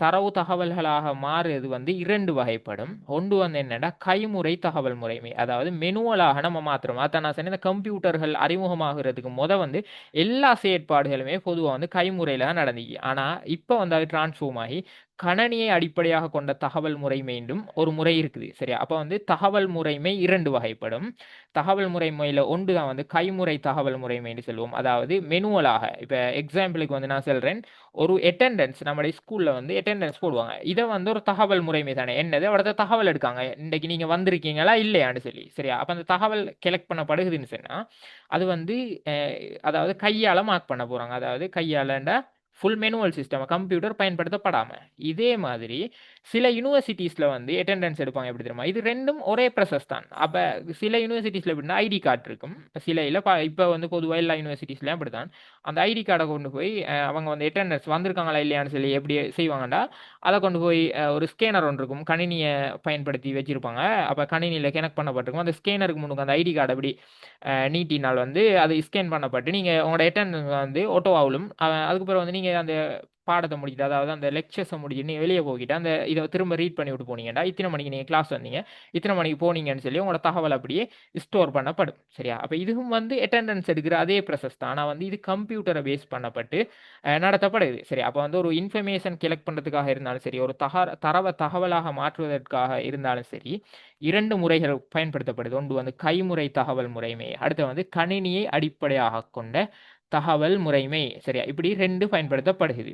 தரவு தகவல்களாக மாறுறது வந்து 2 வகைப்படும். ஒன்று வந்து என்னன்னா கைமுறை தகவல் முறைமை, அதாவது மெனுவலாக நம்ம மாத்திரம். அதான் நான் சொன்னேன், இந்த கம்ப்யூட்டர்கள் அறிமுகமாகிறதுக்கு வந்து எல்லா செயற்பாடுகளுமே பொதுவாக வந்து கைமுறையில் தான் நடந்துச்சு. ஆனால் இப்போ வந்து அது டிரான்ஸ்ஃபார்ம் ஆகி கணனியை அடிப்படையாக கொண்ட தகவல் முறைமைண்டும் ஒரு முறை இருக்குது சரியா? அப்போ வந்து தகவல் முறைமை 2 வகைப்படும். தகவல் முறைமையில் ஒன்று தான் வந்து கைமுறை தகவல் முறைமைன்னு சொல்லுவோம், அதாவது மெனுவலாக. இப்போ எக்ஸாம்பிளுக்கு வந்து நான் சொல்கிறேன், ஒரு அட்டெண்டன்ஸ் நம்மளுடைய ஸ்கூலில் வந்து அட்டெண்டன்ஸ் போடுவாங்க. இதை வந்து ஒரு தகவல் முறைமை தானே. என்னது அவரது தகவல் எடுக்காங்க, இன்றைக்கு நீங்கள் வந்திருக்கீங்களா இல்லையான்னு சொல்லி சரியா? அப்போ அந்த தகவல் கலெக்ட் பண்ணப்படுகுதுன்னு சொன்னால் அது வந்து அதாவது கையால் மார்க் பண்ண போகிறாங்க. அதாவது கையாலண்டா ஃபுல் மேனுவல் சிஸ்டம், கம்ப்யூட்டர் பயன்படுத்தப்படாமல். இதே மாதிரி சில யூனிவர்சிட்டிஸில் வந்து அட்டெண்டன்ஸ் எடுப்பாங்க. எப்படி தெரியுமா? இது ரெண்டும் ஒரே ப்ரொசஸ் தான். அப்போ சில யூனிவர்சிட்டிஸில் எப்படின்னா ஐடி கார்டு இருக்கும். சில இல்லை இப்போ வந்து பொதுவாக எல்லா யூனிவர்சிட்டிஸ்லையும் அப்படி தான். அந்த ஐடி கார்டை கொண்டு போய் அவங்க வந்து அட்டெண்டன்ஸ் வந்திருக்காங்களா இல்லையான்னு சொல்லி எப்படி செய்வாங்கடா, அதை கொண்டு போய் ஒரு ஸ்கேனர் ஒன்று இருக்கும், கணினியை பயன்படுத்தி வச்சுருப்பாங்க. அப்போ கணினியில் கனெக்ட் பண்ணப்பட்டிருக்கும். அந்த ஸ்கேனருக்கு முன்னுக்கு அந்த ஐடி கார்டு அப்படி நீட்டினால் வந்து அது ஸ்கேன் பண்ணப்பட்டு நீங்கள் உங்களோட அட்டெண்டன்ஸ் வந்து ஆட்டோவாகலும். அதுக்கப்புறம் வந்து நீங்கள் அந்த பாடத்தை முடிச்சுட்டு, அதாவது அந்த லெக்சர்ஸை முடிச்சுட்டு நீங்கள் வெளியே போய்கிட்டு அந்த இதை திரும்ப ரீட் பண்ணி விட்டு போனீங்கடா, இத்தனை மணிக்கு நீங்கள் கிளாஸ் வந்தீங்க, இத்தனை மணிக்கு போனீங்கன்னு சொல்லி உங்களோட தகவல் அப்படியே ஸ்டோர் பண்ணப்படும் சரியா? அப்போ இதுவும் வந்து அட்டெண்டன்ஸ் எடுக்கிற அதே ப்ரொசஸ் தான். ஆனால் வந்து இது கம்ப்யூட்டரை பேஸ் பண்ணப்பட்டு நடத்தப்படுது சரி? அப்போ வந்து ஒரு இன்ஃபர்மேஷன் கலெக்ட் பண்ணுறதுக்காக இருந்தாலும் சரி, ஒரு தரவை தகவலாக மாற்றுவதற்காக இருந்தாலும் சரி, 2 முறைகள் பயன்படுத்தப்படுது. ஒன்று வந்து கைமுறை தகவல் முறைமை, அடுத்து வந்து கணினியை அடிப்படையாக கொண்ட தகவல் முறைமை சரியா? இப்படி 2 பயன்படுத்தப்படுகிறது.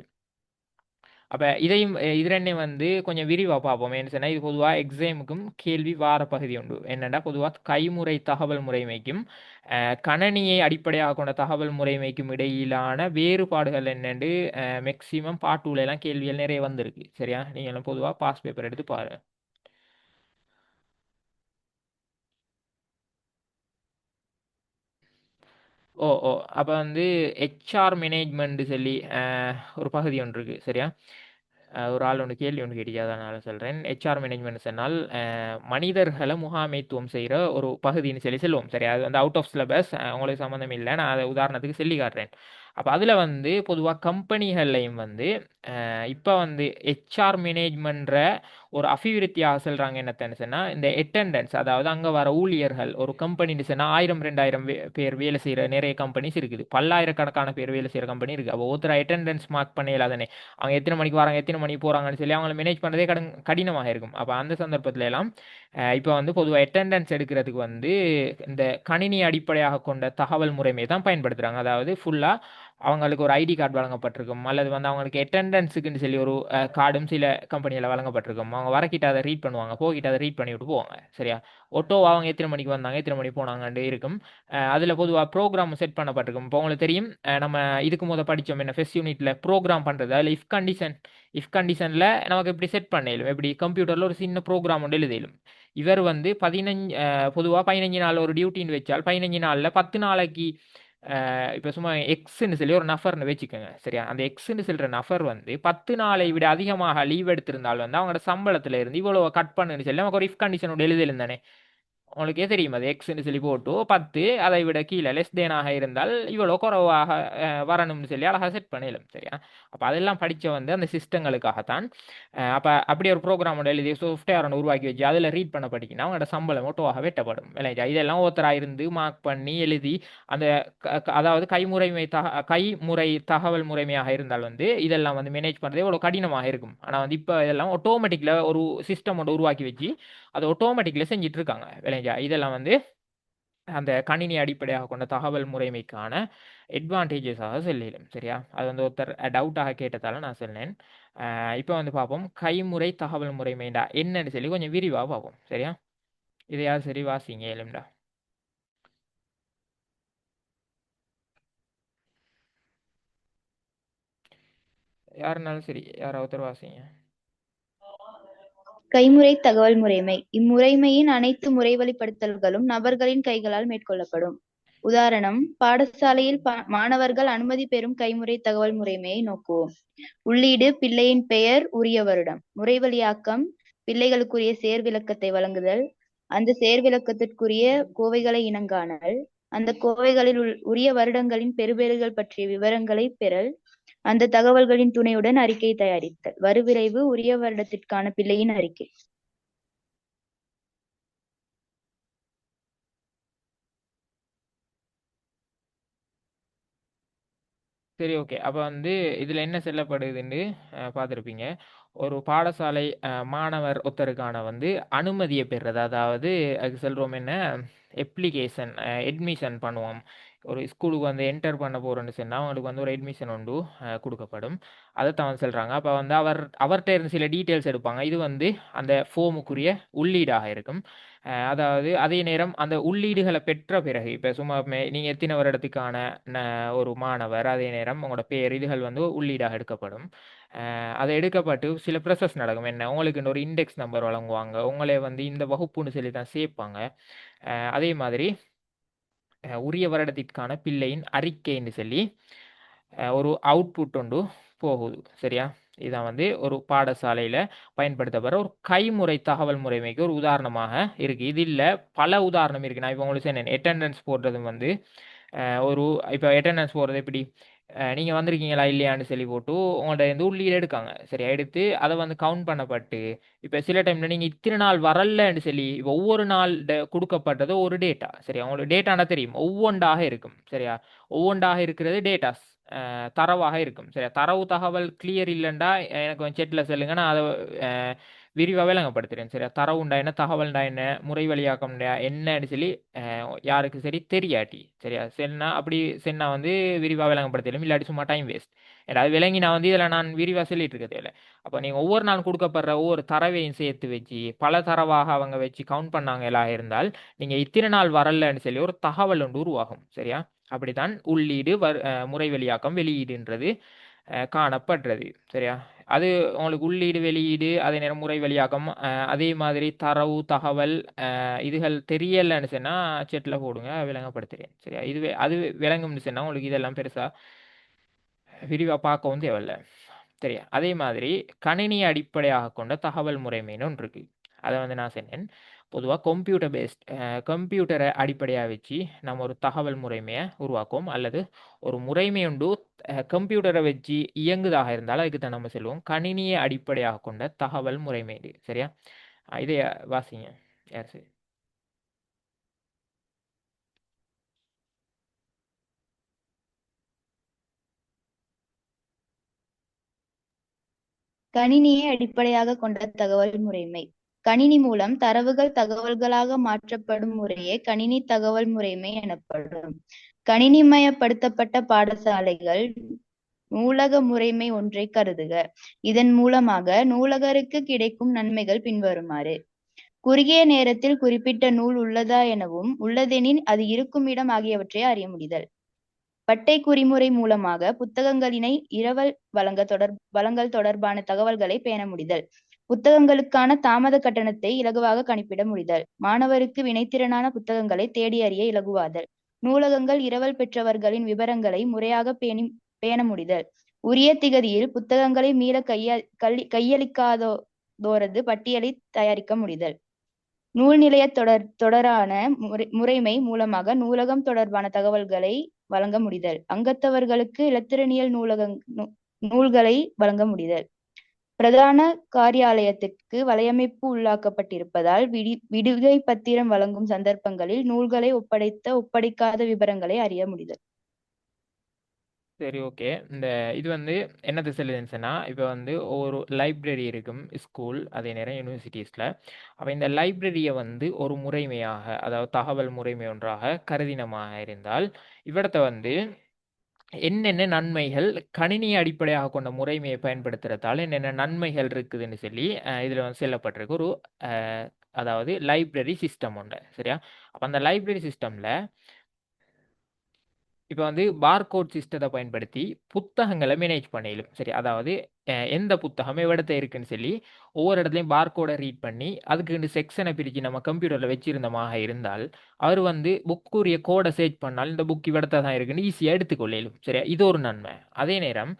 அப்போ இதையும் இது ரெண்டையும் வந்து கொஞ்சம் விரிவாக பார்ப்போம். என்ன சொன்னால் இது பொதுவாக எக்ஸாமுக்கும் கேள்வி வார பகுதி உண்டு. என்னென்னா பொதுவாக கைமுறை தகவல் முறைமைக்கும் கணனியை அடிப்படையாக கொண்ட தகவல் முறைமைக்கும் இடையிலான வேறுபாடுகள் என்னென்று மேக்சிமம் பார்ட் 2லாம் கேள்விகள் நிறைய வந்திருக்கு சரியா? நீங்களும் பொதுவாக பாஸ் பேப்பர் எடுத்து பாருங்க. ஓ ஓ அப்போ வந்து ஹெச்ஆர் மேனேஜ்மெண்ட் சொல்லி ஒரு பகுதி ஒன்று இருக்குது சரியா. ஒரு ஆள் ஒன்று கேள்வி ஒன்று கேட்டீங்க, அதனால சொல்கிறேன். ஹெச்ஆர் மேனேஜ்மெண்ட் சொன்னால் மனிதர்களை முகாமைத்துவம் செய்கிற ஒரு பகுதின்னு சொல்லி சொல்லுவோம் சரியா. அது வந்து அவுட் ஆஃப் சிலபஸ், உங்களுக்கு சம்மந்தம் இல்லை, நான் அதை உதாரணத்துக்கு சொல்லி காட்டுறேன். அப்போ அதில் வந்து பொதுவாக கம்பெனிகள்லையும் வந்து இப்போ வந்து ஹெச்ஆர் மேனேஜ்மெண்ட்ற ஒரு அபிவிருத்தியாக சொல்கிறாங்க. என்னத்தன்னு சொன்னால் இந்த அட்டெண்டன்ஸ், அதாவது அங்கே வர ஊழியர்கள், ஒரு கம்பெனின்னு சொன்னால் 1000 2000 பேர் வேலை செய்கிற நிறைய கம்பெனிஸ் இருக்குது, பல்லாயிரக்கணக்கான பேர் வேலை செய்கிற கம்பெனி இருக்குது. அப்போ ஒருத்தர் அட்டெண்டன்ஸ் மார்க் பண்ணலாதானே, அவங்க எத்தனை மணிக்கு வராங்க எத்தனை மணிக்கு போகிறாங்கன்னு சொல்லி அவங்கள மேனேஜ் பண்ணுறதே கடினமாக இருக்கும். அப்போ அந்த சந்தர்ப்பத்தில் எல்லாம் இப்போ வந்து பொதுவாக அட்டெண்டன்ஸ் எடுக்கிறதுக்கு வந்து இந்த கணினி அடிப்படையாக கொண்ட தகவல் முறைமை தான் பயன்படுத்துகிறாங்க. அதாவது ஃபுல்லாக அவங்களுக்கு ஒரு ஐடி கார்டு வழங்கப்பட்டிருக்கும், அல்லது வந்து அவங்களுக்கு அட்டெண்டன்ஸுக்குன்னு சொல்லி ஒரு கார்டும் சில கம்பெனியில் வழங்கப்பட்டிருக்கும். அவங்க வரக்கிட்ட அதை ரீட் பண்ணுவாங்க, போகிட்ட அதை ரீட் பண்ணி விட்டு போவாங்க சரியா. ஒட்டோவா அவங்க எத்தனை மணிக்கு வந்தாங்க எத்தனை மணிக்கு போனாங்கன்னு இருக்கும். அதில் பொதுவாக ப்ரோக்ராம் செட் பண்ணப்பட்டிருக்கும். இப்போ உங்களுக்கு தெரியும், நம்ம இதுக்கு முதல் படித்தோம் என்ன, ஃபெஸ்ட் யூனிட்டில் ப்ரோக்ராம் பண்ணுறது. அதில் இஃப் கண்டிஷனில் நமக்கு இப்படி செட் பண்ணிடும், எப்படி கம்ப்யூட்டரில் ஒரு சின்ன ப்ரோக்ராம் ஒன்று எழுதிடும். இவர் வந்து 15 பொதுவாக 15 நாள் ஒரு டியூட்டின்னு வச்சால் 15 நாளில் 10 நாளைக்கு இப்போ சும்மா எக்ஸ்ன்னு சொல்லி ஒரு நஃபர்னு வச்சுக்கோங்க சரியா. அந்த எக்ஸ்ன்னு சொல்கிற நஃபர் வந்து 10 நாளை விட அதிகமாக லீவ் எடுத்திருந்தால் வந்து அவங்களோட சம்பளத்தில் இருந்து இவ்வளோ கட் பண்ணுன்னு சொல்லி நமக்கு ஒரு இஃப் கண்டிஷனோட எழுதியிருந்தானே. உங்களுக்கே தெரியும், அது எக்ஸ்ன்னு சொல்லி போட்டு 10 அதை விட கீழே லெஸ் தேனாக இருந்தால் இவ்வளோ குறைவாக வரணும்னு சொல்லி அழகாக செட் பண்ணிடலாம் சரியா. அப்போ அதெல்லாம் படித்த வந்து அந்த சிஸ்டங்களுக்காகத்தான். அப்போ அப்படி ஒரு ப்ரோக்ராம் எழுதி சாஃப்ட்வேர் ஒன்று உருவாக்கி வச்சு அதில் ரீட் பண்ண படிக்கினா அவங்களோட சம்பளம் ஒட்டுவாக வெட்டப்படும் விளைஞ்சா. இதெல்லாம் ஒருத்தராக இருந்து மார்க் பண்ணி எழுதி அந்த அதாவது கைமுறை தகவல் முறைமையாக இருந்தால் வந்து இதெல்லாம் வந்து மேனேஜ் பண்ணுறது இவ்வளோ கடினமாக இருக்கும். ஆனால் வந்து இப்போ இதெல்லாம் ஆட்டோமேட்டிக்கில் ஒரு சிஸ்டம் ஒன்று உருவாக்கி வச்சு அது ஆட்டோமேட்டிக்கில் செஞ்சுட்டு இருக்காங்க விளைஞ்சா. இதெல்லாம் வந்து அந்த கணினி அடிப்படையாக கொண்ட தகவல் முறைமைக்கான அட்வான்டேஜஸாக சொல்லிடும் சரியா. அது வந்து ஒருத்தர் டவுட்டாக கேட்டதால நான் சொன்னேன். இப்போ வந்து பார்ப்போம் கைமுறை தகவல் முறைமைண்டா என்னன்னு சொல்லி கொஞ்சம் விரிவாக பார்ப்போம் சரியா. இதையாவது சரி வாசிங்க ஏழும்டா. யாருனாலும் சரி, யாராவது ஒருத்தர் வாசிங்க. கைமுறை தகவல் முறைமை. இம்முறைமையின் அனைத்து முறைவழிப்படுத்தல்களும் நபர்களின் கைகளால் மேற்கொள்ளப்படும். உதாரணம், பாடசாலையில் மாணவர்கள் அனுமதி பெறும் கைமுறை தகவல் முறைமையை நோக்குவோம். உள்ளீடு பிள்ளையின் பெயர், உரிய வருடம். முறைவழியாக்கம் பிள்ளைகளுக்குரிய செயற்விளக்கத்தை வழங்குதல், அந்த செயற்விளக்கத்திற்குரிய கோவைகளை இனங்காணல், அந்த கோவைகளில் உரிய வருடங்களின் பெறுபேறுகள் பற்றிய விவரங்களை பெறல், அந்த தகவல்களின் துணையுடன் அறிக்கை தயாரித்தல். வருவிரைவு உரிய வருடத்திற்கான பிள்ளையின் அறிக்கை. சரி ஓகே. அப்போ வந்து இதில் என்ன சொல்லப்படுதுன்னு பார்த்துருப்பீங்க. ஒரு பாடசாலை மாணவர் ஒருத்தருக்கான வந்து அனுமதியை பெறுறது, அதாவது அதுக்கு சொல்கிறோம் என்ன, அப்ளிகேஷன் அட்மிஷன் பண்ணுவோம். ஒரு ஸ்கூலுக்கு வந்து என்டர் பண்ண போகிறோன்னு சொன்னால் அவங்களுக்கு வந்து ஒரு அட்மிஷன் ஒன்று கொடுக்கப்படும். அதை தான் சொல்கிறாங்க. அப்போ வந்து அவர்கிட்ட இருந்து சில டீட்டெயில்ஸ் எடுப்பாங்க. இது வந்து அந்த ஃபோமுக்குரிய உள்ளீடாக இருக்கும். அதாவது அதே நேரம் அந்த உள்ளீடுகளை பெற்ற பிறகு இப்போ சும்மா நீங்கள் எத்தனை வருடத்துக்கான ஒரு மாணவர், அதே நேரம் உங்களோட பேர், இதுகள் வந்து உள்ளீடாக எடுக்கப்படும். அதை எடுக்கப்பட்டு சில ப்ரொசஸ் நடக்கும். என்ன, உங்களுக்கு ஒரு இண்டெக்ஸ் நம்பர் வழங்குவாங்க, உங்களே வந்து இந்த வகுப்புன்னு சொல்லி தான் சேர்ப்பாங்க. அதே மாதிரி உரிய வருடத்திற்கான பிள்ளையின் அறிக்கைன்னு சொல்லி ஒரு அவுட்புட் ஒன்று போகுது சரியா. இதான் வந்து ஒரு பாடசாலையில் பயன்படுத்தப்படுற ஒரு கைமுறை தகவல் முறைமைக்கு ஒரு உதாரணமாக இருக்குது. இது இல்லை, பல உதாரணம் இருக்குது. நான் இப்போ உங்களுக்கு சொன்னேன் அட்டெண்டன்ஸ் போடுறது வந்து ஒரு இப்போ அட்டெண்டன்ஸ் போடுறது எப்படி, நீங்கள் வந்திருக்கீங்களா இல்லையான்னு சொல்லி போட்டு உங்கள்ட்ட வந்து உள்ளீடு எடுக்காங்க சரியா. எடுத்து அதை வந்து கவுண்ட் பண்ணப்பட்டு இப்போ சில டைமில் நீங்கள் இத்தனை நாள் வரலன்னு சொல்லி இப்போ ஒவ்வொரு நாள் கொடுக்கப்பட்டது ஒரு டேட்டா சரியா. உங்களுக்கு டேட்டானா தெரியும், ஒவ்வொன்றாக இருக்கும் சரியா. ஒவ்வொன்றாக இருக்கிறது டேட்டாஸ், தரவாக இருக்கும் சரியா. தரவு தகவல் கிளியர் இல்லைண்டா எனக்கு கொஞ்சம் செட்டில் சொல்லுங்க, நான் அதை விரிவாக விளங்கப்படுத்துகிறேன் சரியா. தரவுண்டா என்ன, தகவல்டா என்ன, முறை வழியாக்கம்டா என்னன்னு சொல்லி யாருக்கு சரி தெரியாட்டி சரியா. சென்னா அப்படி சென்னா வந்து விரிவாக விளங்கப்படுத்தலும், இல்லாட்டி சும்மா டைம் வேஸ்ட். ஏதாவது விளங்கி நான் வந்து இதில் நான் விரிவாக சொல்லிட்டு இருக்கிறது இல்லை. அப்போ நீங்கள் ஒவ்வொரு நாள் கொடுக்கப்படுற ஒவ்வொரு தரவையும் சேர்த்து வச்சு பல தரவாக அவங்க வச்சு கவுண்ட் பண்ணாங்க எல்லாம் இருந்தால் நீங்கள் இத்தனை நாள் வரலன்னு சொல்லி ஒரு தகவல் ஒன்று உருவாகும் சரியா. அப்படித்தான் உள்ளீடு முறை வெளியாக்கம் வெளியீடுன்றது காணப்படுறது. சரியா? அது உங்களுக்கு உள்ளீடு வெளியீடு அதே நேரம் முறை வழியாக்கம் அதே மாதிரி தரவு தகவல் இதுகள் தெரியலைன்னு சொன்னால் செட்டில் போடுங்க, விளங்கப்படுத்துகிறேன். சரியா? இதுவே அது விளங்கும்னு சொன்னால் உங்களுக்கு இதெல்லாம் பெருசாக விரிவாக பார்க்கவும் தேவையில்ல. சரியா? அதே மாதிரி கணினியை அடிப்படையாக கொண்ட தகவல் முறைமைன்னு ஒன்று இருக்குது. அதை வந்து நான் சொன்னேன், பொதுவாக கம்ப்யூட்டரை அடிப்படையாக வச்சு நம்ம ஒரு தகவல் முறைமையை உருவாக்குவோம், அல்லது ஒரு முறைமை உண்டு கம்ப்யூட்டரை வச்சு இயங்குதாக இருந்தால் அதுக்கு தான் நம்ம சொல்லுவோம் கணினியை அடிப்படையாக கொண்ட தகவல் முறைமை. இது சரியா? இதை வாசிங்க. யார் சரி? கணினியை அடிப்படையாக கொண்ட தகவல் முறைமை. கணினி மூலம் தரவுகள் தகவல்களாக மாற்றப்படும் முறையே கணினி தகவல் முறைமை எனப்படும். கணினிமயப்படுத்தப்பட்ட பாடசாலைகள் நூலக முறைமை ஒன்றை கருதுக. இதன் மூலமாக நூலகருக்கு கிடைக்கும் நன்மைகள் பின்வருமாறு: குறுகிய நேரத்தில் குறிப்பிட்ட நூல் உள்ளதா எனவும், உள்ளதெனின் அது இருக்கும் இடம் ஆகியவற்றை அறிய முடிதல். பட்டை குறிமுறை மூலமாக புத்தகங்களினை இரவல் வழங்கல் தொடர்பான தகவல்களை பேண முடிதல். புத்தகங்களுக்கான தாமத கட்டணத்தை இலகுவாக கணிப்பிட முடிதல். மாணவருக்கு வினைத்திறனான புத்தகங்களை தேடி அறிய இலகுவாதல். நூலகங்கள் இரவல் பெற்றவர்களின் விவரங்களை முறையாக பேண முடிதல். உரிய திகதியில் புத்தகங்களை மீள கையளிக்காதோரது பட்டியலை தயாரிக்க முடிதல். நூல் நிலைய தொடரான முறைமை மூலமாக நூலகம் தொடர்பான தகவல்களை வழங்க முடிதல். அங்கத்தவர்களுக்கு இலத்திரனியல் நூல்களை வழங்க முடிதல். பிரதான காரியாலயத்திற்கு வலையமைப்பு உள்ளாக்கப்பட்டிருப்பதால் விடுகை பத்திரம் வழங்கும் சந்தர்ப்பங்களில் நூல்களை ஒப்படைக்காத விவரங்களை அறிய முடிதல். சரி, ஓகே. இது வந்து என்னது சொல்லுதுன்னு சொன்னால், இப்போ வந்து ஒரு லைப்ரரி இருக்கும் ஸ்கூல், அதே நேரம் யூனிவர்சிட்டிஸில். அப்போ இந்த லைப்ரரியை வந்து ஒரு முறைமையாக, அதாவது தகவல் முறைமை ஒன்றாக கருதினமாக இருந்தால், இவ்விடத்தை வந்து என்னென்ன நன்மைகள் கணினியை அடிப்படையாக கொண்ட முறைமையை பயன்படுத்துறதால என்னென்ன நன்மைகள் இருக்குதுன்னு சொல்லி இதில் வந்து சொல்லப்பட்டிருக்கு. ஒரு அதாவது லைப்ரரி சிஸ்டம் ஒன்று. சரியா? அப்போ அந்த லைப்ரரி சிஸ்டமில் இப்போ வந்து பார்கோட் சிஸ்டத்தை பயன்படுத்தி புத்தகங்களை மேனேஜ் பண்ணிடும். சரி, அதாவது எந்த புத்தகம் எவ்விடத்தை இருக்குன்னு சொல்லி ஒவ்வொரு இடத்துலையும் பார்கோடை ரீட் பண்ணி அதுக்கு செக்ஷனை பிரித்து நம்ம கம்ப்யூட்டரில் வச்சிருந்தமாக இருந்தால் அவர் வந்து புக்குரிய கோடை சர்ச் பண்ணால் இந்த புக் இவ்விடத்தை தான் இருக்குன்னு ஈஸியாக எடுத்துக்கொள்ளும். சரியா? இது ஒரு நன்மை. அதே நேரம்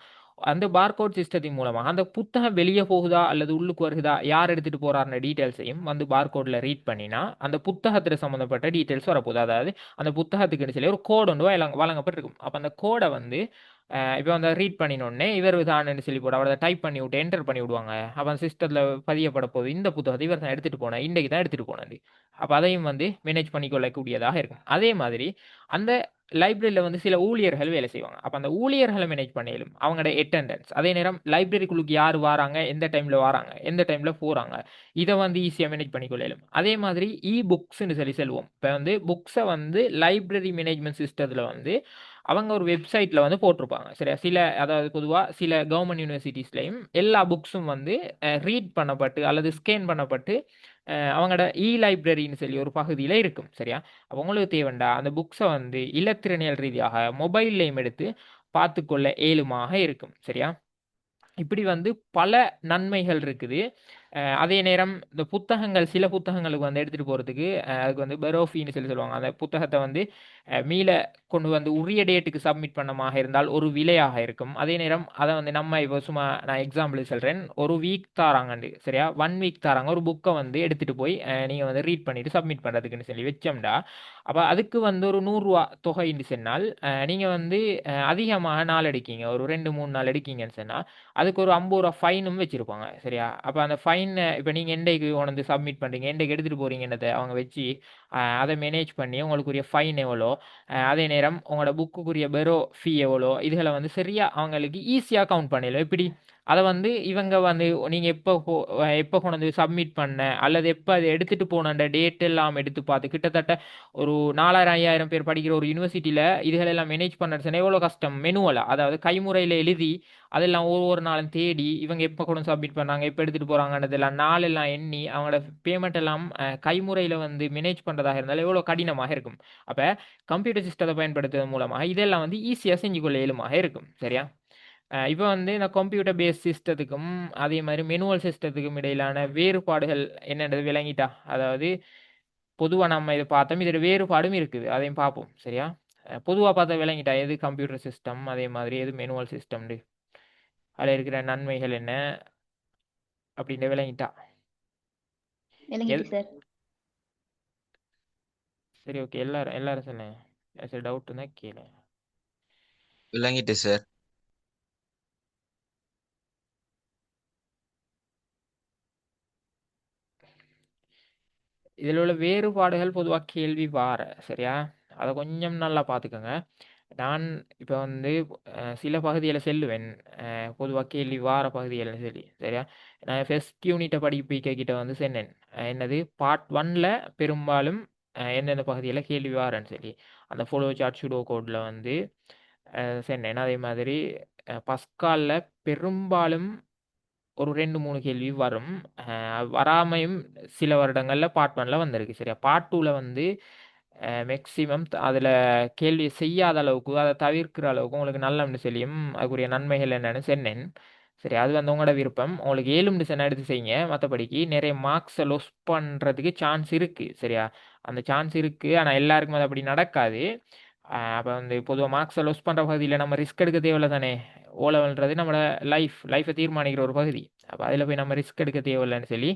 அந்த பார்கோட் சிஸ்டத்தின் மூலமாக அந்த புத்தகம் வெளியே போகுதா அல்லது உள்ளுக்கு வருகுதா, யார் எடுத்துகிட்டு போகிறாருன்ற டீட்டெயில்ஸையும் வந்து பார்கோடில் ரீட் பண்ணினா அந்த புத்தகத்தில் சம்மந்தப்பட்ட டீட்டெயில்ஸ் வரப்போகுது. அதாவது அந்த புத்தகத்துக்குன்னு சொல்லி ஒரு கோடு ஒன்று வழங்கப்பட்டிருக்கும். அப்போ அந்த கோடை வந்து இப்போ வந்து ரீட் பண்ணினோடனே இவர் தானு சொல்லி போட அவரை டைப் பண்ணி விட்டு என்டர் பண்ணி விடுவாங்க. அப்போ அந்த சிஸ்டத்தில் பதியப்பட போகுது, இந்த புத்தகத்தை இவர் தான் எடுத்துகிட்டு போனேன், இன்றைக்கு தான் எடுத்துகிட்டு போனது. அப்போ அதையும் வந்து மேனேஜ் பண்ணிக்கொள்ளக்கூடியதாக இருக்கும். அதே மாதிரி அந்த லைப்ரரியில் வந்து சில ஊழியர்கள் வேலை செய்வாங்க. அப்போ அந்த ஊழியர்களை மேனேஜ் பண்ணிடும், அவங்களோட அட்டெண்டன்ஸ். அதே நேரம் லைப்ரரிக்குள்ளுக்கு யார் வராங்க, எந்த டைமில் வராங்க, எந்த டைமில் போகிறாங்க, இதை வந்து ஈஸியாக மேனேஜ் பண்ணிக்கொள்ளும். அதே மாதிரி புக்ஸ்ன்னு சொல்லி சொல்லுவோம். இப்போ வந்து புக்ஸை வந்து லைப்ரரி மேனேஜ்மெண்ட் சிஸ்டத்தில் வந்து அவங்க ஒரு வெப்சைட்டில் வந்து போட்டிருப்பாங்க. சரியா? அதாவது பொதுவாக சில கவர்மெண்ட் யூனிவர்சிட்டிஸ்லையும் எல்லா புக்ஸும் வந்து ரீட் பண்ணப்பட்டு அல்லது ஸ்கேன் பண்ணப்பட்டு அவங்களோட லைப்ரரின்னு சொல்லி ஒரு பகுதியில் இருக்கும். சரியா? அப்போ உங்களுக்கு தேவைண்டா அந்த புக்ஸை வந்து இலத்திரனியல் ரீதியாக மொபைல்லையும் எடுத்து பார்த்துக்கொள்ள ஏழுமாக இருக்கும். சரியா? இப்படி வந்து பல நன்மைகள் இருக்குது. அதே நேரம் இந்த சில புத்தகங்களுக்கு வந்து எடுத்துகிட்டு போகிறதுக்கு அதுக்கு வந்து பெரோஃபின்னு சொல்லி சொல்லுவாங்க. அந்த புத்தகத்தை வந்து மீள கொண்டு வந்து உரிய டேட்டுக்கு சப்மிட் பண்ணமாக இருந்தால் ஒரு விலையாக இருக்கும். அதே நேரம் அதை வந்து நம்ம இப்போ சும்மா நான் எக்ஸாம்பிள் சொல்கிறேன், ஒரு வீக் தாராங்கண்டு. சரியா? 1 வீக் தாராங்க ஒரு புக்கை வந்து எடுத்துகிட்டு போய் நீங்கள் வந்து ரீட் பண்ணிவிட்டு சப்மிட் பண்ணுறதுக்குன்னு சொல்லி வச்சோம்டா, அப்போ அதுக்கு வந்து ஒரு 100 ரூபா தொகைன்னு சொன்னால் நீங்கள் வந்து அதிகமாக நாள் எடுக்கீங்க, ஒரு 2-3 நாள் எடுக்கீங்கன்னு சொன்னால் அதுக்கு ஒரு 50 ரூபா ஃபைனும் வச்சுருப்பாங்க. சரியா? அப்போ அந்த ஃபைன் இப்போ நீங்கள் எண்டைக்கு உணர்ந்து சப்மிட் பண்ணுறீங்க, எண்டைக்கு எடுத்துகிட்டு போகிறீங்கன்றதை அவங்க வச்சு அதை மேனேஜ் பண்ணி உங்களுக்குரிய ஃபைன் எவ்வளோ, அதே நேரம் உங்களோட புக்குக்குரிய பெரோ ஃபீ எவ்வளோ, இதுகளை வந்து சரியாக அவங்களுக்கு ஈஸியாக கவுண்ட் பண்ணிடலாம். எப்படி அதை வந்து இவங்க வந்து நீங்கள் எப்போ கொண்டு வந்து சப்மிட் பண்ண அல்லது எப்போ அதை எடுத்துகிட்டு போனன்ற டேட் எல்லாம் எடுத்து பார்த்து கிட்டத்தட்ட ஒரு 4000-5000 பேர் படிக்கிற ஒரு யூனிவர்சிட்டியில் இதுகளெல்லாம் மேனேஜ் பண்ணுறது எவ்வளோ கஷ்டம். மெனுவலாக, அதாவது கைமுறையில் எழுதி அதெல்லாம் ஒவ்வொரு நாளும் தேடி இவங்க எப்போ கூட சப்மிட் பண்ணாங்க, எப்போ எடுத்துகிட்டு போகிறாங்கன்றதெல்லாம் நாளெல்லாம் எண்ணி அவங்களோட பேமெண்ட் எல்லாம் கைமுறையில் வந்து மேனேஜ் பண்ணுறதாக இருந்தாலும் எவ்வளோ கடினமாக இருக்கும். அப்போ கம்ப்யூட்டர் சிஸ்டத்தை பயன்படுத்துவதன் மூலமாக இதெல்லாம் வந்து ஈஸியாக செஞ்சு கொள்ள இயலுமாக இருக்கும். சரியா? இப்போ வந்து இந்த கம்ப்யூட்டர் பேஸ் சிஸ்டத்துக்கும் அதே மாதிரி மேனுவல் சிஸ்டத்துக்கும் இடையிலான வேறுபாடுகள் என்னன்றது விளங்கிட்டா? அதாவது பொதுவாக நம்ம இதை பார்த்தோம், இதில் வேறுபாடும் இருக்குது, அதையும் பார்ப்போம். சரியா? பொதுவாக பார்த்தா விளங்கிட்டா எது கம்ப்யூட்டர் சிஸ்டம், அதே மாதிரி எது மேனுவல் சிஸ்டம்னு, அதில் இருக்கிற நன்மைகள் என்ன அப்படின்ற விளங்கிட்டா? எது? விளங்கிட்டு சார். சரி, ஓகே. எல்லாரும் எல்லாரும் சொல்லுங்க. சரி, டவுட் இருந்தால் கேளு. விளங்கிட்டு சார். இதில் உள்ள வேறுபாடுகள் பொதுவாக கேள்வி வார, சரியா? அதை கொஞ்சம் நல்லா பார்த்துக்கோங்க. நான் இப்போ வந்து சில பகுதியில் செல்லுவேன், பொதுவாக கேள்வி வார பகுதிகள் சொல்லி, சரியா? நான் ஃபர்ஸ்ட் யூனிட்டை படிப்பிக்க கிட்ட வந்து சொன்னேன், என்னது பார்ட் 1ல் பெரும்பாலும் எந்தெந்த பகுதியில் கேள்வி வாரன்னு சொல்லி அந்த ஃபாலோ சார்ட் சுடோ கோடில் வந்து சொன்னேன். அதே மாதிரி பஸ்காலில் பெரும்பாலும் ஒரு 2-3 கேள்வி வரும். வராமையும் சில வருடங்களில் பார்ட் 1ல் வந்திருக்கு. சரியா? பார்ட் 2ல் வந்து மேக்ஸிமம் அதில் கேள்வி செய்யாத அளவுக்கு, அதை தவிர்க்கிற அளவுக்கு உங்களுக்கு நல்ல சொல்லியும் அதுக்குரிய நன்மைகள் என்னன்னு சொன்னேன். சரி, அது வந்து உங்களோட விருப்பம். உங்களுக்கு 7 சொன்ன எடுத்து செய்யுங்க. மற்றபடிக்கு நிறைய மார்க்ஸை லொஸ் பண்ணுறதுக்கு சான்ஸ் இருக்குது. சரியா? அந்த சான்ஸ் இருக்குது, ஆனால் எல்லாருக்கும் அது அப்படி நடக்காது. அப்போ வந்து பொதுவாக மார்க்ஸை லொஸ் பண்ணுற பகுதியில் நம்ம ரிஸ்க் எடுக்க தேவையில்ல தானே. ஓலவல்ன்றது நம்மளோட லைஃப்பை தீர்மானிக்கிற ஒரு பகுதி. அப்போ அதில் போய் நம்ம ரிஸ்க் எடுக்க தேவையில்லைன்னு சொல்லி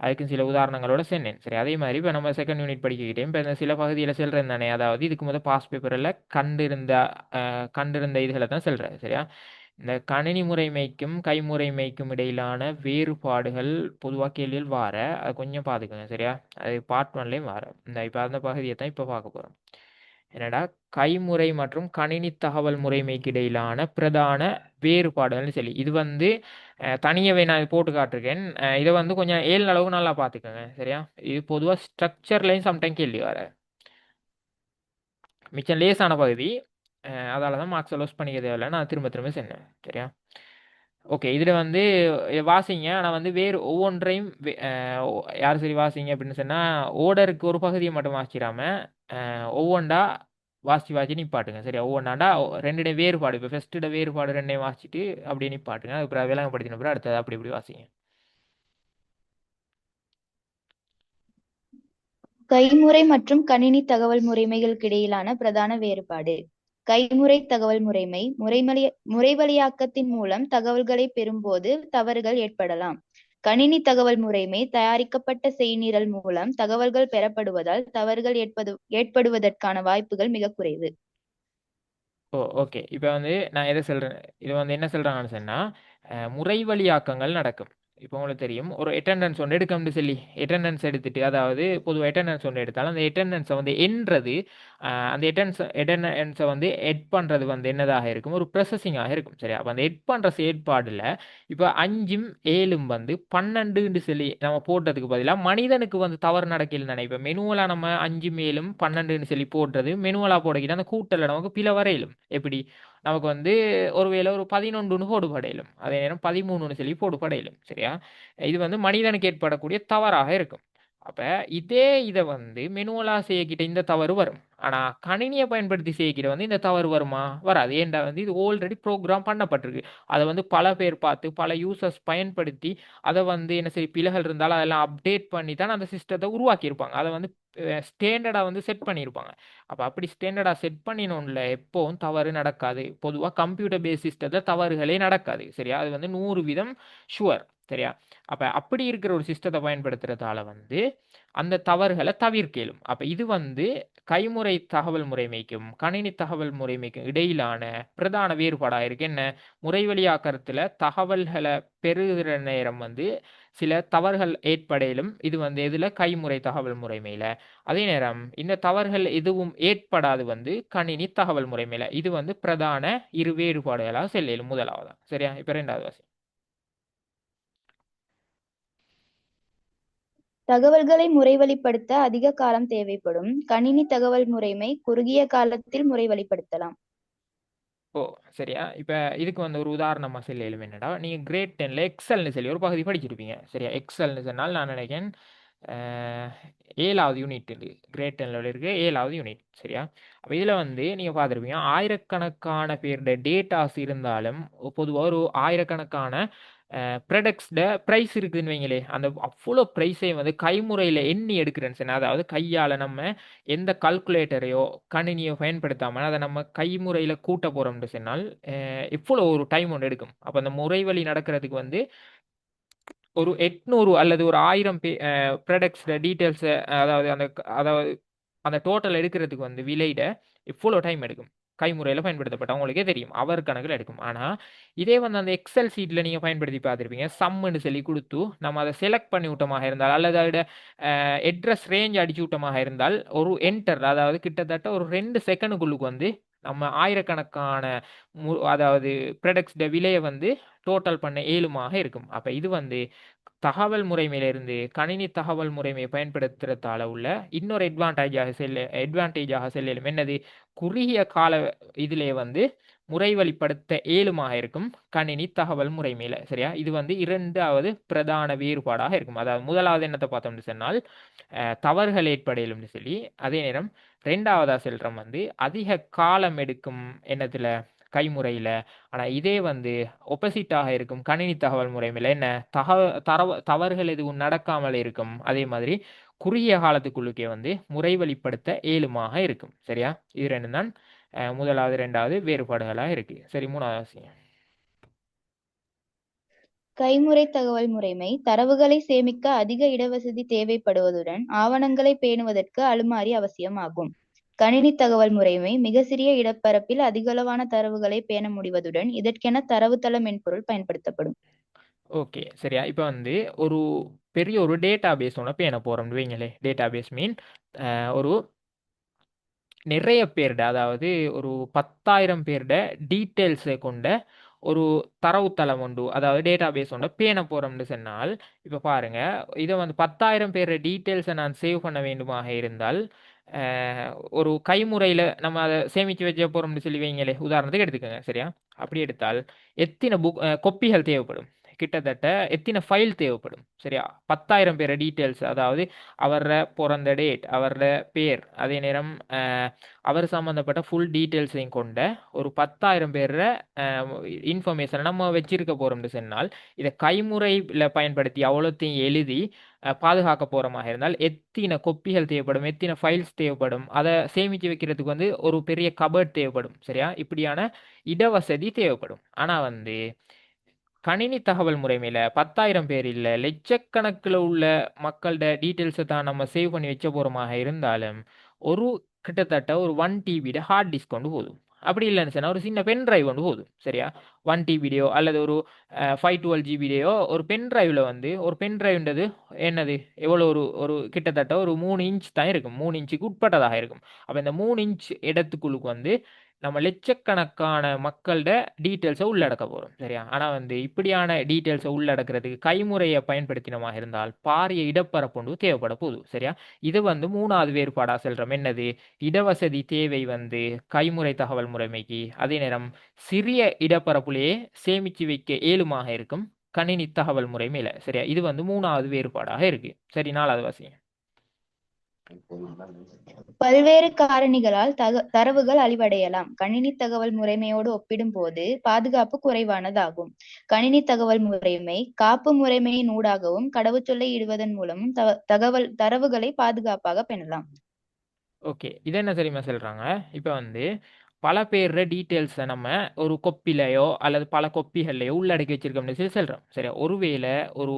அதுக்கும் சில உதாரணங்களோட சொன்னேன். சரி, அதே மாதிரி இப்போ நம்ம செகண்ட் யூனிட் படிக்கிட்டேன். இப்போ இந்த சில பகுதியில் செல்றேன் தானே, அதாவது இதுக்கு முதல் பாஸ் பேப்பரில் கண்டிருந்த இதுகளை தான் செல்றேன். சரியா? இந்த கணினி முறைமைக்கும் கைமுறைமைக்கும் இடையிலான வேறுபாடுகள் பொதுவாக கேள்வியில் வார, அது கொஞ்சம் பார்த்துக்கோங்க. சரியா? அது பார்ட் 1லேயும் வார. இந்த இப்போ அந்த பகுதியை தான் இப்போ பார்க்க போகிறோம். என்னடா, கைமுறை மற்றும் கணினி தகவல் முறைமைக்கு இடையிலான பிரதான வேறுபாடுகள்னு சொல்லி இது வந்து தனியவை நான் இது போட்டு காட்டிருக்கேன். இதை வந்து கொஞ்சம் 7 அளவுக்கு நல்லா பார்த்துக்கோங்க. சரியா? இது பொதுவாக ஸ்ட்ரக்சர்லையும் சம்டைம் கேள்வி வர மிச்சம் லேசான பகுதி. அதால தான் மார்க்ஸ் லோஸ் பண்ணிக்க தேவையில்லை, நான் திரும்ப திரும்ப சொன்னேன். சரியா? ஓகே, இதில் வந்து வாசிங்க. ஆனால் வந்து வேறு ஒவ்வொன்றையும் யார் சரி வாசிங்க அப்படின்னு சொன்னால், ஓர்டருக்கு ஒரு பகுதியை மட்டும் வாசிச்சிடாம ஒவ்வொன்றா வாசி வாசி நிப்பாட்டுங்க. சரியா? ஒவ்வொன்றாண்டா ரெண்டுடைய வேறுபாடு, இப்போ ஃபஸ்ட்டோட வேறுபாடு ரெண்டையும் வாசிச்சுட்டு அப்படியே நிப்பாட்டுங்க. அப்புறம் விளங்கப்படுத்தின அப்புறம் அடுத்தது அப்படி இப்படி வாசிங்க. கைமுறை மற்றும் கணினி தகவல் முறைமைகளுக்கு இடையிலான பிரதான வேறுபாடு. கைமுறை தகவல் முறைமை முறைவழியாக்கத்தின் மூலம் தகவல்களை பெறும்போது தவறுகள் ஏற்படலாம். கணினி தகவல் முறைமை தயாரிக்கப்பட்ட செய்நிரல் மூலம் தகவல்கள் பெறப்படுவதால் தவறுகள் ஏற்படுவதற்கான வாய்ப்புகள் மிக குறைவு. ஓகே. இப்போ வந்து நான் எதை சொல்கிறேன், இது வந்து என்ன சொல்கிறாங்கன்னு சொன்னால், முறைவழியாக்கங்கள் நடக்கும். இப்போ உங்களுக்கு தெரியும், ஒரு அட்டெண்டன்ஸ் ஒன்று எடுக்கணும்னு சொல்லி அட்டெண்டன்ஸ் எடுத்துட்டு, அதாவது பொதுவாக அட்டெண்டன்ஸ் ஒன்று எடுத்தாலும் அந்த அட்டெண்டன்ஸை வந்து எண்றது, அந்த அட்டெண்டன்ஸை வந்து எட் பண்ணுறது வந்து என்னதாக இருக்கும், ஒரு ப்ரொசஸிங்காக இருக்கும். சரியா? அப்போ அந்த எட் பண்ணுற செயற்பாடில் இப்போ 5ம் 7ம் வந்து 12ன்னு சொல்லி நம்ம போட்டதுக்கு பதிலாக மனிதனுக்கு வந்து தவறு நடக்கல தானே. இப்போ மெனுவலாக நம்ம 5ம் 7ம் 12ன்னு சொல்லி போடுறது, மெனுவலாக போடக்கிட்ட அந்த கூட்டலில் நமக்கு பிழை வரையிலும். எப்படி நமக்கு வந்து ஒருவேளை ஒரு 11ன்னு போடுபடையிலும், அதே நேரம் 13ன்னு சொல்லி போடுபடையிலும். சரியா? இது வந்து மனிதனுக்கு ஏற்படக்கூடிய தவறாக இருக்கும். அப்போ இதை வந்து மெனுவலாக செய்யக்கிட்ட இந்த தவறு வரும். ஆனால் கணினியை பயன்படுத்தி செய்யக்கிட்ட வந்து இந்த தவறு வருமா? வராது. ஏன்டா வந்து இது ஆல்ரெடி ப்ரோக்ராம் பண்ணப்பட்டிருக்கு. அதை வந்து பல பேர் பார்த்து பல யூசர்ஸ் பயன்படுத்தி அதை வந்து என்ன சரி பிழைகள் இருந்தாலும் அதெல்லாம் அப்டேட் பண்ணி தான் அந்த சிஸ்டத்தை உருவாக்கியிருப்பாங்க. அதை வந்து ஸ்டேண்டர்டாக வந்து செட் பண்ணியிருப்பாங்க. அப்போ அப்படி ஸ்டேண்டர்டாக செட் பண்ணினோன்ல எப்போவும் தவறு நடக்காது. பொதுவாக கம்ப்யூட்டர் பேஸ் சிஸ்டத்தில் தவறுகளே நடக்காது. சரியா? அது வந்து 100% ஷுவர். சரியா? அப்போ அப்படி இருக்கிற ஒரு சிஸ்டத்தை பயன்படுத்துறதால வந்து அந்த தவறுகளை தவிர்க்கலும். அப்போ இது வந்து கைமுறை தகவல் முறைமைக்கும் கணினி தகவல் முறைமைக்கும் இடையிலான பிரதான வேறுபாடாக இருக்கு. என்ன? முறைவழியாக்கத்தில் தகவல்களை பெறுகிற நேரம் வந்து சில தவறுகள் ஏற்படையிலும் இது வந்து எதில் கைமுறை தகவல் முறைமையில். அதே நேரம் இந்த தவறுகள் எதுவும் ஏற்படாது வந்து கணினி தகவல் முறைமையில். இது வந்து பிரதான இரு வேறுபாடுகளாக செல்லும் முதலாவதா. சரியா? இப்போ ரெண்டாவது வாசி. தகவல்களை முறைவழிப்படுத்த அதிக காலம் தேவைப்படும். கணினி தகவல் முறைமை குறுகிய காலத்தில் முறைவழிப்படுத்தலாம். ஓ, சரியா? இப்போ இதுக்கு வந்து ஒரு உதாரணமாக சொல்லும். என்னடா, நீங்கள் கிரேட் 10ல் எக்ஸல்னு சொல்லி ஒரு பகுதி படிச்சிருப்பீங்க. சரியா? எக்ஸல்னு சொன்னால் நான் நினைக்கிறேன் அஹ், 7வது யூனிட் கிரேட் 10 இருக்கு 7வது யூனிட் சரியா. அப்போ இதில் வந்து நீங்கள் பார்த்துருப்பீங்க ஆயிரக்கணக்கான பேருடைய டேட்டாஸ் இருந்தாலும் பொதுவாக ஒரு ஆயிரக்கணக்கான ப்ராடக்ட்ஸ்ட ப்ரைஸ் இருக்குதுன்னு வைங்களே, அந்த அவ்வளோ ப்ரைஸையும் வந்து கைமுறையில் எண்ணி எடுக்கிறேன்னு சொன்னால், அதாவது கையால் நம்ம எந்த கால்குலேட்டரையோ கணினியோ பயன்படுத்தாமல் அதை நம்ம கைமுறையில் கூட்ட போகிறோம்னு சொன்னால் எவ்வளோ ஒரு டைம் ஒன்று எடுக்கும். அப்போ அந்த முறைவழி நடக்கிறதுக்கு வந்து ஒரு 800 அல்லது ஒரு 1000 ப்ராடக்ட்ஸ் டீட்டெயில்ஸ், அதாவது அந்த டோட்டல் எடுக்கிறதுக்கு வந்து விலையிட இவ்வளோ டைம் எடுக்கும். கைமுறையில் பயன்படுத்தப்பட்ட உங்களுக்கே தெரியும் அவர் கணக்கில் எடுக்கும். ஆனால் இதே வந்து அந்த எக்ஸல் சீட்டில் நீங்கள் பயன்படுத்தி பார்த்துருப்பீங்க. சம்முன்னு சொல்லி கொடுத்து நம்ம அதை செலக்ட் பண்ணி விட்டமாக இருந்தால் அல்லது அதோட அட்ரஸ் ரேஞ்ச் அடிச்சு விட்டமாக இருந்தால் ஒரு என்டர், அதாவது கிட்டத்தட்ட ஒரு 2 செகண்டுக்குள்ளுக்கு வந்து நம்ம ஆயிரக்கணக்கான அதாவது ப்ராடக்ட்ஸ் விலையை வந்து டோட்டல் பண்ண இயலுமாக இருக்கும். அப்போ இது வந்து தகவல் முறைமையிலிருந்து கணினி தகவல் முறைமையை பயன்படுத்துறதால உள்ள இன்னொரு அட்வான்டேஜாக செல்லும். என்னது, குறுகிய கால இதிலே வந்து முறைவழிப்படுத்த இயலுமாக இருக்கும் கணினி தகவல் முறைமையில சரியா. இது வந்து 2வது பிரதான வேறுபாடாக இருக்கும். அதாவது முதலாவது என்னத்தை பார்த்தோம்னு சொன்னால் தவறுகள் ஏற்படையிலும்னு சொல்லி, அதே நேரம் 2வதா செல்றம் வந்து அதிக காலம் எடுக்கும் என்னத்துல கைமுறையில். ஆனால் இதே வந்து ஒப்போசிட்டாக இருக்கும் கணினி தகவல் முறைமையில் என்ன தவறுகள் எதுவும் நடக்காமல் இருக்கும். அதே மாதிரி குறுகிய காலத்துக்குள்ளுக்கே வந்து முறைவழிப்படுத்த இயலுமாக இருக்கும் சரியா. இது 2 தான் முதலாவது 2வது வேறுபாடுகளாக இருக்கு. சரி, 3வது விஷயம் கைமுறை தகவல் முறைமை தரவுகளை சேமிக்க அதிக இடவசதி தேவைப்படுவதுடன் ஆவணங்களை பேணுவதற்கு அலுமாரி அவசியமாகும். கணினி தகவல் முறைமை மிக சிறிய இடப்பரப்பில் அதிகளவான தரவுகளை பேண முடிவதுடன் இதற்கென தரவுத்தள மென்பொருள் பயன்படுத்தப்படும். ஓகே சரியா. இப்போ வந்து ஒரு பெரிய ஒரு டேட்டா பேஸ் ஒன்று பேண போகிறோம்னு வைங்களே. டேட்டா பேஸ் மீன் ஒரு நிறைய பேர்ட, அதாவது ஒரு 10,000 பேர்ட டீட்டெயில்ஸை கொண்ட ஒரு தரவுத்தளம் உண்டு, அதாவது டேட்டா பேஸ் ஒன்று பேண போகிறோம்னு சொன்னால், இப்போ பாருங்க, இதை வந்து 10,000 பேர் டீட்டெயில்ஸை நான் சேவ் பண்ண வேண்டுமாக இருந்தால் ஒரு கைமுறையில் நம்ம அதை சேமித்து வச்ச போகிறோம்னு சொல்லி வைங்களே, உதாரணத்துக்கு எடுத்துக்கோங்க சரியா. அப்படி எடுத்தால் எத்தனை கொப்பிகள் தேவைப்படும், கிட்டத்தட்ட எத்தனை ஃபைல் தேவைப்படும் சரியா. 10,000 பேர் டீட்டெயில்ஸ், அதாவது அவர பிறந்த டேட், அவர பேர், அதே நேரம் அவர் சம்மந்தப்பட்ட ஃபுல் டீட்டெயில்ஸையும் கொண்ட ஒரு 10,000 பேர் இன்ஃபர்மேஷனை நம்ம வச்சிருக்க போகிறோம்னு சொன்னால், இதை கைமுறையில் பயன்படுத்தி அவ்வளோத்தையும் எழுதி பாதுகாக்க போகிறமாக இருந்தால் எத்தனை கொப்பிகள் தேவைப்படும், எத்தனை ஃபைல்ஸ் தேவைப்படும், அதை சேமித்து வைக்கிறதுக்கு வந்து ஒரு பெரிய கபர்ட் தேவைப்படும் சரியா. இப்படியான இடவசதி தேவைப்படும். ஆனால் வந்து கணினி தகவல் முறைமையில் 10,000 பேர் இல்லை, லட்சக்கணக்கில் உள்ள மக்களோட டீட்டெயில்ஸை தான் நம்ம சேவ் பண்ணி வச்ச போகிறோமாக இருந்தாலும் ஒரு கிட்டத்தட்ட ஒரு 1 TB ஹார்ட் டிஸ்க் கொண்டு போதும். அப்படி இல்லைன்னு சொன்னால் ஒரு சின்ன பென் டிரைவ் கொண்டு போதும் சரியா. 1 TBடையோ அல்லது ஒரு 512 GBடையோ ஒரு பென் டிரைவில் வந்து, ஒரு பென் டிரைவ்ன்றது என்னது எவ்வளோ ஒரு ஒரு கிட்டத்தட்ட ஒரு 3 இன்ச் தான் இருக்கும், 3 இன்ச்சுக்கு உட்பட்டதாக இருக்கும். அப்போ இந்த 3 இன்ச் இடத்துக்குள்ளுக்கு வந்து நம்ம லட்சக்கணக்கான மக்களோட டீட்டெயில்ஸை உள்ளடக்க போகிறோம் சரியா. ஆனால் வந்து இப்படியான டீட்டெயில்ஸை உள்ளடக்கிறதுக்கு கைமுறையை பயன்படுத்தினமாக இருந்தால் பாரிய இடப்பரப்பு தேவைப்பட போகுது சரியா. இது வந்து 3வது வேறுபாடாக செல்றோம். என்னது, இடவசதி தேவை வந்து கைமுறை தகவல் முறைமைக்கு, அதே நேரம் சிறிய இடப்பரப்புலேயே சேமித்து வைக்க இயலுமாக இருக்கும் கணினி தகவல் முறைமையில் சரியா. இது வந்து 3வது வேறுபாடாக இருக்கு. சரி, 4வது வாசிங்க. பல்வேறு காரணிகளால் தரவுகள் அழிவடையலாம். கணினி தகவல் முறைமையோடு ஒப்பிடும்போது பாதுகாப்பு குறைவானதாகும். கணினி தகவல் முறைமை காப்பு முறைமையின் ஊடாகவும் கடவுச்சொல்லை இடுவதன் மூலமும் தரவுகளை பாதுகாப்பாக பெறலாம். ஓகே, இது என்ன தெரியுமா சொல்றாங்க, இப்போ வந்து பல பேர் டீட்டெயில்ஸை நம்ம ஒரு கொப்பிலையோ அல்லது பல கொப்பிகள்லையோ உள்ளடக்கி வச்சிருக்கோம்னு சொல்லி சொல்கிறோம் சரியா. ஒருவேளை ஒரு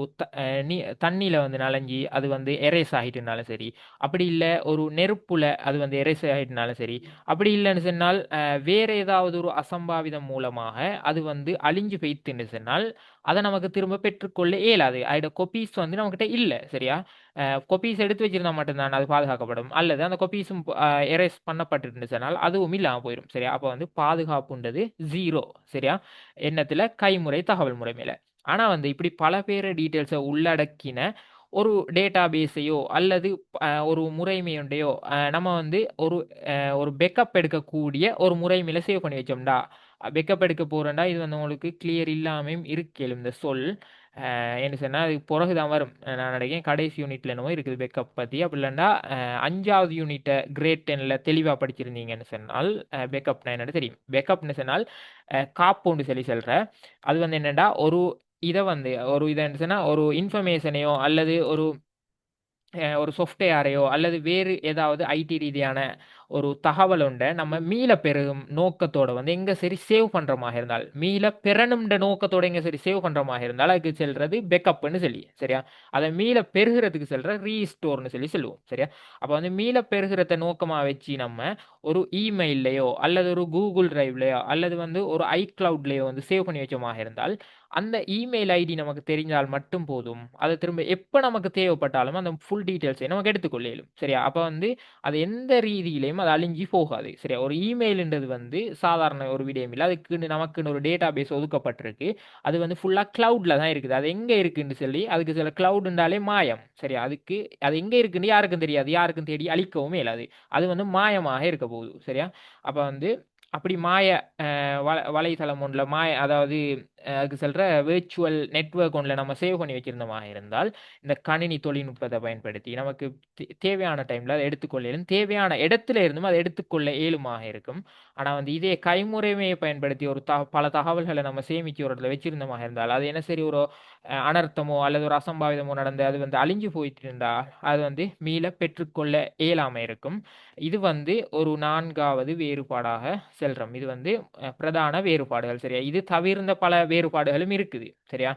தண்ணியில் வந்து நனைஞ்சி அது வந்து எரேஸ் ஆகிட்டுனாலும் சரி, அப்படி இல்லை ஒரு நெருப்புல அது வந்து எரேஸ் ஆகிட்டுனாலும் சரி, அப்படி இல்லைன்னு சொன்னால் வேறு ஏதாவது ஒரு அசம்பாவிதம் மூலமாக அது வந்து அழிஞ்சு போய்த்துன்னு சொன்னால் அதை நமக்கு திரும்ப பெற்றுக்கொள்ள இயலாது. அதோட கொப்பீஸ் வந்து நம்மக்கிட்ட இல்லை சரியா. கொப்பீஸ் எடுத்து வச்சிருந்தா மட்டும்தான் அது பாதுகாக்கப்படும், அல்லது அந்த கொப்பீஸும் எரேஸ் பண்ணப்பட்டு சொன்னால் அதுவும் இல்லாமல் போயிடும் சரியா. அப்போ வந்து பாதுகாப்புன்றது 0 சரியா எண்ணத்தில் கைமுறை தகவல் முறைமையில். ஆனால் வந்து இப்படி பல பேர் டீட்டெயில்ஸை உள்ளடக்கின ஒரு டேட்டா பேஸையோ அல்லது ஒரு முறைமையுண்டையோ நம்ம வந்து ஒரு பெக்கப் எடுக்கக்கூடிய ஒரு முறைமையில் சேவ் பண்ணி வச்சோம்டா. பெக்கப் எடுக்க போகிறோம்டா, இது வந்து உங்களுக்கு கிளியர் இல்லாமையும் இருக்கலும் இந்த சொல். என்ன சொன்னால் அதுக்கு பிறகு தான் வரும். நான் நினைக்கிறேன் கடைசி யூனிட்ல என்னமோ இருக்குது பேக்கப் பற்றி. அப்படி இல்லைன்னா 5வது யூனிட்டை கிரேட் 10ல் தெளிவாக படிச்சிருந்தீங்கன்னு சொன்னால் பேக்கப்னா என்னன்னு தெரியும். பேக்கப்னு சொன்னால் காப்புன்னு சொல்லி சொல்கிறேன். அது வந்து என்னென்னா ஒரு இதை என்ன சொன்னால் ஒரு இன்ஃபர்மேஷனையோ அல்லது ஒரு சாஃப்ட்வேரையோ அல்லது வேறு ஏதாவது ஐடி ரீதியான ஒரு தகவல் உண்டை நம்ம மீள பெறும் நோக்கத்தோட வந்து எங்கே சரி சேவ் பண்ணுறமாக இருந்தால், மீள பெறணும்ன்ற நோக்கத்தோட எங்கே சரி சேவ் பண்ணுறமாக இருந்தால் அதுக்கு செல்றது பேக்கப்னு சொல்லி, சரியா. அதை மீள பெறுகிறதுக்கு செல்ற ரீஸ்டோர்னு சொல்லி சொல்லுவோம், சரியா. அப்போ வந்து மீள பெறுகிறத நோக்கமாக வச்சு நம்ம ஒரு இமெயிலையோ அல்லது ஒரு கூகுள் டிரைவ்லையோ அல்லது வந்து ஒரு ஐக்ளவுட்லேயோ வந்து சேவ் பண்ணி வச்சோமாக இருந்தால் அந்த இமெயில் ஐடி நமக்கு தெரிஞ்சால் மட்டும் போதும். அதை திரும்ப எப்போ நமக்கு தேவைப்பட்டாலும் அந்த ஃபுல் டீட்டெயில்ஸை நமக்கு எடுத்துக்கொள்ள இயலும், சரியா. அப்போ வந்து அது எந்த ரீதியிலையும் அது அழிஞ்சி போகாது, சரியா. ஒரு இமெயில்ன்றது வந்து சாதாரண ஒரு விடயம் இல்லை. அதுக்குன்னு நமக்குன்னு ஒரு டேட்டா பேஸ் ஒதுக்கப்பட்டிருக்கு. அது வந்து ஃபுல்லாக க்ளவுடில் தான் இருக்குது. அது எங்கே இருக்குன்னு சொல்லி அதுக்கு சில க்ளவுடுண்டாலே மாயம், சரியா. அதுக்கு அது எங்கே இருக்குன்னு யாருக்கும் தெரியாது, யாருக்கும் தேடி அழிக்கவும் இயலாது. அது வந்து மாயமாக இருக்க போகுது, சரியா. அப்போ வந்து அப்படி மாய வலைத்தளம் ஒன்றில் அதாவது அதுக்கு சொல்கிற விர்ச்சுவல் நெட்வொர்க் ஒன்றில் நம்ம சேவ் பண்ணி வச்சுருந்தோமாக இருந்தால் இந்த கணினி தொழில்நுட்பத்தை பயன்படுத்தி நமக்கு தேவையான டைமில் அதை எடுத்துக்கொள்ள இயலும். தேவையான இடத்துல இருந்தும் அதை எடுத்துக்கொள்ள இயலுமாக இருக்கும். ஆனால் வந்து இதே கைமுறைமையை பயன்படுத்தி பல தகவல்களை நம்ம சேமிச்சு ஒரு இடத்துல வச்சுருந்தோமாக இருந்தால் அது என்ன சரி ஒரு அனர்த்தமோ அல்லது ஒரு அசம்பாவிதமோ நடந்து அது வந்து அழிஞ்சு போயிட்டு இருந்தால் அது வந்து மீள பெற்றுக்கொள்ள இயலாமல் இருக்கும். இது வந்து ஒரு 4வது வேறுபாடாக செல்றோம். இது வந்து பிரதான வேறுபாடுகள், சரியா. இது தவிர்ந்த பல வேறுபாடுகளும் இருக்குது, சரியா.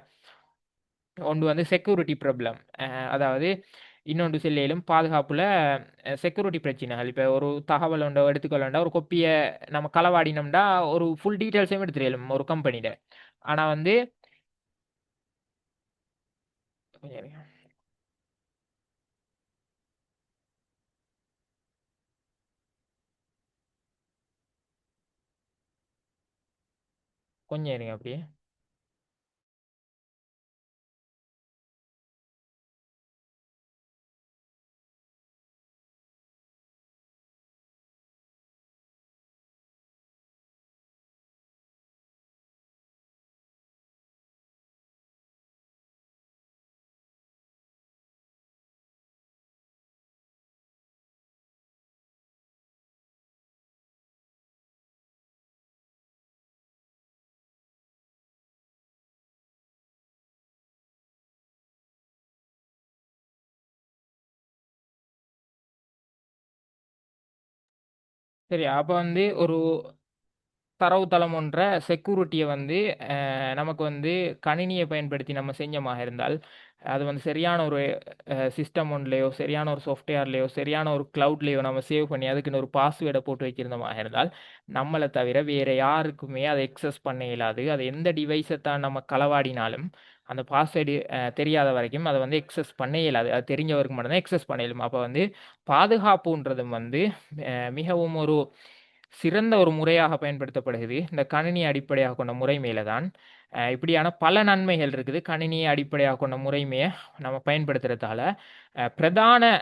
ஒன்று வந்து செக்யூரிட்டி ப்ராப்ளம், அதாவது இன்னொன்று செல்லிலும் பாதுகாப்புல செக்யூரிட்டி பிரச்சனைகள். இப்போ ஒரு தகவல் ஒன்றை எடுத்துக்கொள்ளண்டா ஒரு கொப்பியை நம்ம களவாடினோம்னா ஒரு ஃபுல் டீட்டெயில்ஸையும் எடுத்துடலும் ஒரு கம்பெனியில். ஆனால் வந்து கொஞ்சம் இருங்க. கொஞ்சம் இருங்க அப்படியே. சரி, அப்போ வந்து ஒரு தரவுத்தளம் ஒன்ற செக்யூரிட்டியை வந்து நமக்கு வந்து கணினியை பயன்படுத்தி நம்ம செஞ்சமாக இருந்தால் அது வந்து சரியான ஒரு சிஸ்டம் ஒன்லையோ சரியான ஒரு சாஃப்ட்வேர்லையோ சரியான ஒரு க்ளவுட்லேயோ நம்ம சேவ் பண்ணி அதுக்குன்னு ஒரு பாஸ்வேர்டை போட்டு வச்சிருந்தமாக இருந்தால் நம்மளை தவிர வேறு யாருக்குமே அதை எக்ஸஸ் பண்ண இயலாது. அது எந்த டிவைஸை தான் நம்ம களவாடினாலும் அந்த பாஸ்வேர்டு தெரியாத வரைக்கும் அதை வந்து எக்ஸஸ் பண்ண இயலாது. அது தெரிஞ்சவருக்கு மட்டும்தான் எக்ஸஸ் பண்ண இயலும். அப்போ வந்து பாதுகாப்புன்றதும் வந்து மிகவும் ஒரு சிறந்த ஒரு முறையாக பயன்படுத்தப்படுகிறது. இந்த கணினியை அடிப்படையாக கொண்ட முறைமையில தான் இப்படியான பல நன்மைகள் இருக்குது. கணினியை அடிப்படையாக கொண்ட முறைமையை நம்ம பயன்படுத்துறதால பிரதான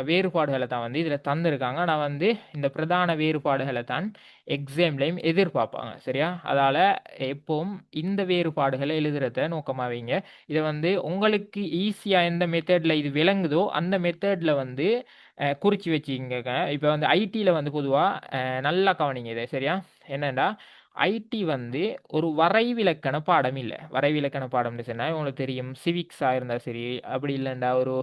வேறுபாடுகளை தான் வந்து இதில் தந்திருக்காங்க. ஆனால் வந்து இந்த பிரதான வேறுபாடுகளை தான் எக்ஸாம்லையும் எதிர்பார்ப்பாங்க, சரியா. அதால் எப்பவும் இந்த வேறுபாடுகளை எழுதுறத நோக்கமாக வைங்க. இதை வந்து உங்களுக்கு ஈஸியாக எந்த மெத்தடில் இது விளங்குதோ அந்த மெத்தடில் வந்து குறித்து வச்சுக்கங்க. இப்போ வந்து ஐடியில் வந்து பொதுவாக நல்லா கவனிங்க இதை, சரியா. என்னென்னா ஐடி வந்து ஒரு வரைவிலக்கண பாடம் இல்லை. வரைவிலக்கண பாடம்னு சொன்னால் உங்களுக்கு தெரியும், சிவிக்ஸாக இருந்தால் சரி அப்படி இல்லைண்டா ஒரு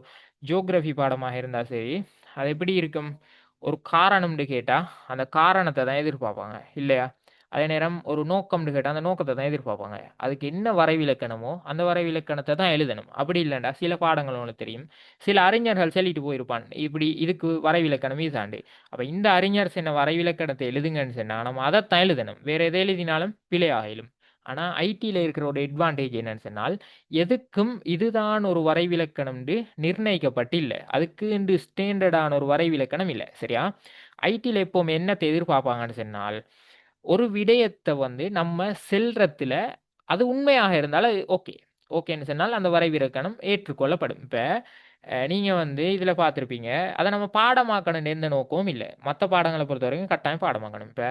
ஜியோகிரஃபி பாடமாக இருந்தால் சரி அது எப்படி இருக்கும், ஒரு காரணம்னு கேட்டால் அந்த காரணத்தை தான் எதிர்பார்ப்பாங்க, இல்லையா. அதே நேரம் ஒரு நோக்கம்னு கேட்டால் அந்த நோக்கத்தை தான் எதிர்பார்ப்பாங்க. அதுக்கு என்ன வரைவிலக்கணமோ அந்த வரைவிலக்கணத்தை தான் எழுதணும். அப்படி இல்லைண்டா சில பாடங்கள் உங்களுக்கு தெரியும், சில அறிஞர்கள் சொல்லிட்டு போயிருப்பான் இப்படி இதுக்கு வரைவிலக்கணம் இதுதாண்டு. அப்போ இந்த அறிஞர் சொன்ன வரைவிலக்கணத்தை எழுதுங்கன்னு சொன்னால் நம்ம அதைத்தான் எழுதணும். வேறு எதை எழுதினாலும் பிழையாகிலும். ஆனால் ஐடியில் இருக்கிற ஒரு அட்வான்டேஜ் என்னன்னு சொன்னால் எதுக்கும் இதுதான் ஒரு வரைவிலக்கணம்னு நிர்ணயிக்கப்பட்டு இல்லை. அதுக்கு இன்று ஸ்டாண்டர்டான ஒரு வரைவிலக்கணம் இல்லை, சரியா. ஐடியில் எப்போவும் என்னத்தை எதிர்பார்ப்பாங்கன்னு சொன்னால் ஒரு விடயத்தை வந்து நம்ம செல்றதுல அது உண்மையாக இருந்தாலும் ஓகே ஓகேன்னு சொன்னால் அந்த வரைவிலக்கணம் ஏற்றுக்கொள்ளப்படும். இப்போ நீங்கள் வந்து இதில் பார்த்துருப்பீங்க, அதை நம்ம பாடமாக்கணும்னு எந்த நோக்கமும் இல்லை. மற்ற பாடங்களை பொறுத்த வரைக்கும் கட்டாயம் பாடமாக்கணும். இப்போ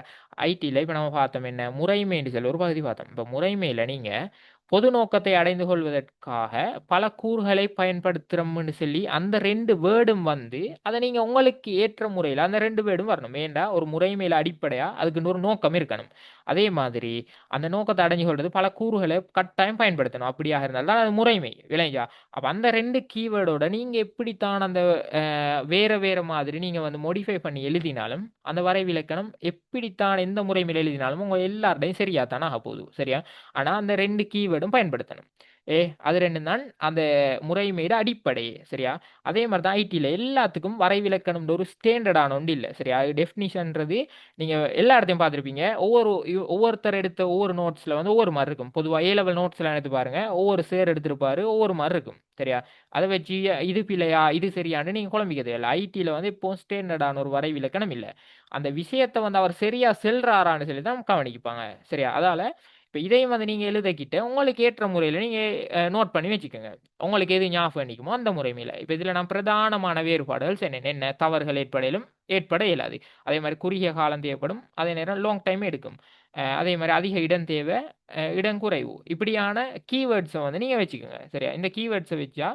ஐடியில் இப்போ நம்ம பார்த்தோம் என்ன முறைமைன்னு சொல்லி ஒரு பகுதி பார்த்தோம். இப்போ முறைமையில் நீங்கள் பொது நோக்கத்தை அடைந்து கொள்வதற்காக பல கூறுகளை பயன்படுத்துகிறோம்னு சொல்லி அந்த ரெண்டு வேர்டும் வந்து அதை நீங்கள் உங்களுக்கு ஏற்ற முறையில் அந்த ரெண்டு வேர்டும் வரணும். ஏண்டா ஒரு முறைமையில் அடிப்படையாக அதுக்குன்னு ஒரு நோக்கம் இருக்கணும். அதே மாதிரி அந்த நோக்கத்தை அடைஞ்சு கொள்வது பல கூறுகளை கட்டாயம் பயன்படுத்தணும். அப்படியாக இருந்தால் தான் அது முறைமை விளைஞ்சா. அப்போ அந்த ரெண்டு கீவேர்டோட நீங்கள் எப்படித்தான் அந்த வேற வேற மாதிரி நீங்கள் வந்து மோடிஃபை பண்ணி எழுதினாலும் அந்த வரைவிலக்கணம் எப்படித்தான் எந்த முறைமையில் எழுதினாலும் உங்கள் எல்லாருடையும் சரியா தானே ஆக போகுது. சரியா? ஆனால் அந்த ரெண்டு கீவேர்டும் பயன்படுத்தணும். அது ரெண்டும் தான் அந்த முறைமையோட அடிப்படை. சரியா? அதே மாதிரி தான் ஐடியில் எல்லாத்துக்கும் வரைவிலக்கணம்ன்ற ஒரு ஸ்டாண்டர்டான ஒன்று இல்லை. சரியா? டெஃபினிஷன்றது நீங்கள் எல்லா இடத்தையும் பார்த்துருப்பீங்க. ஒவ்வொருத்தர் எடுத்த ஒவ்வொரு நோட்ஸில் வந்து ஒவ்வொரு மாதிரி இருக்கும். பொதுவாக A level நோட்ஸ்லாம் எடுத்து பாருங்க, ஒவ்வொரு சேர் எடுத்திருப்பாரு, ஒவ்வொரு மாதிரி இருக்கும். சரியா? அதை வச்சு இது பிள்ளையா இது சரியான்னு நீங்கள் குழம்பிக்க தேவையில்லை. ஐடியில் வந்து இப்போ ஸ்டாண்டர்டான ஒரு வரைவிலக்கணம் இல்லை. அந்த விஷயத்தை வந்து அவர் சரியா செல்றாரான்னு சொல்லி தான் கவனிப்பாங்க. சரியா? அதால இப்போ இதையும் வந்து நீங்கள் எழுதக்கிட்ட உங்களுக்கு ஏற்ற முறையில் நீங்கள் நோட் பண்ணி வச்சுக்கோங்க. உங்களுக்கு எது ஞாபகம் நிற்குமோ அந்த முறைமையில். இப்போ இதில் நான் பிரதானமான வேறுபாடுகள் என்ன தவறுகள் ஏற்பட இயலாது. அதே மாதிரி குறுகிய காலம் தேவைப்படும், அதே நேரம் லாங் டைம் எடுக்கும். அதே மாதிரி அதிக இடம் தேவை, இடம் குறைவு. இப்படியான கீவேர்ட்ஸை வந்து நீங்கள் வச்சுக்கோங்க. சரியா? இந்த கீவேர்ட்ஸை வச்சா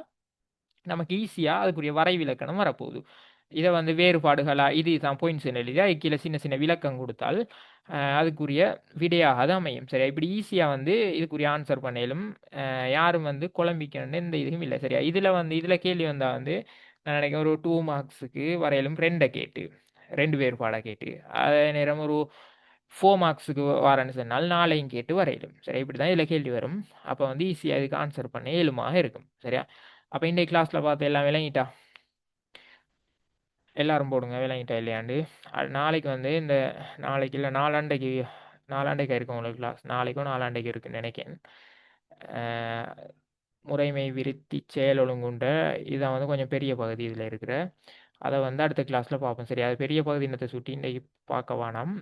நமக்கு ஈஸியாக அதுக்குரிய வரைவிலக்கணம் வரப்போகுது. இதை வந்து வேறுபாடுகளாக இது தான் பாயிண்ட்ஸ் எழுதியா கீழே சின்ன சின்ன விளக்கம் கொடுத்தால் அதுக்குரிய விடையாக தான் அமையும். சரியா? இப்படி ஈஸியாக வந்து இதுக்குரிய ஆன்சர் பண்ணலும் யாரும் வந்து குழம்பிக்கணும்னு எந்த இதுவும் இல்லை. சரியா? இதில் கேள்வி வந்தால் வந்து நான் நினைக்கிறேன் ஒரு 2 மார்க்ஸுக்கு வரையிலும் ரெண்டு வேறுபாடாக கேட்டு அதே நேரம் ஒரு 4 மார்க்ஸுக்கு வரேன்னு சொன்னால் 4ஐயும் கேட்டு வரையிலும். சரி, இப்படி தான் இதில் கேள்வி வரும். அப்போ வந்து ஈஸியாக இதுக்கு ஆன்சர் பண்ண இயலுமாக இருக்கும். சரியா? அப்போ இன்றைய கிளாஸில் பார்த்து எல்லாம் விளங்கிட்டா? எல்லாரும் போடுங்க விளங்கிட்டா இல்லையாண்டு. நாளைக்கு வந்து நாளைக்கு இல்லை நாளாண்டைக்கு இருக்கும் உங்களுக்கு கிளாஸ். நாளைக்கும் நாளாண்டைக்கு இருக்குன்னு நினைக்கிறேன். முறைமை விருத்தி செயல் ஒழுங்குண்ட இதான் வந்து கொஞ்சம் பெரிய பகுதி இதில் இருக்கிற. அதை வந்து அடுத்த கிளாஸில் பார்ப்போம். சரி, அது பெரிய பகுதி இன்னத்தை சுட்டி இன்றைக்கு பார்க்க வேணாம்.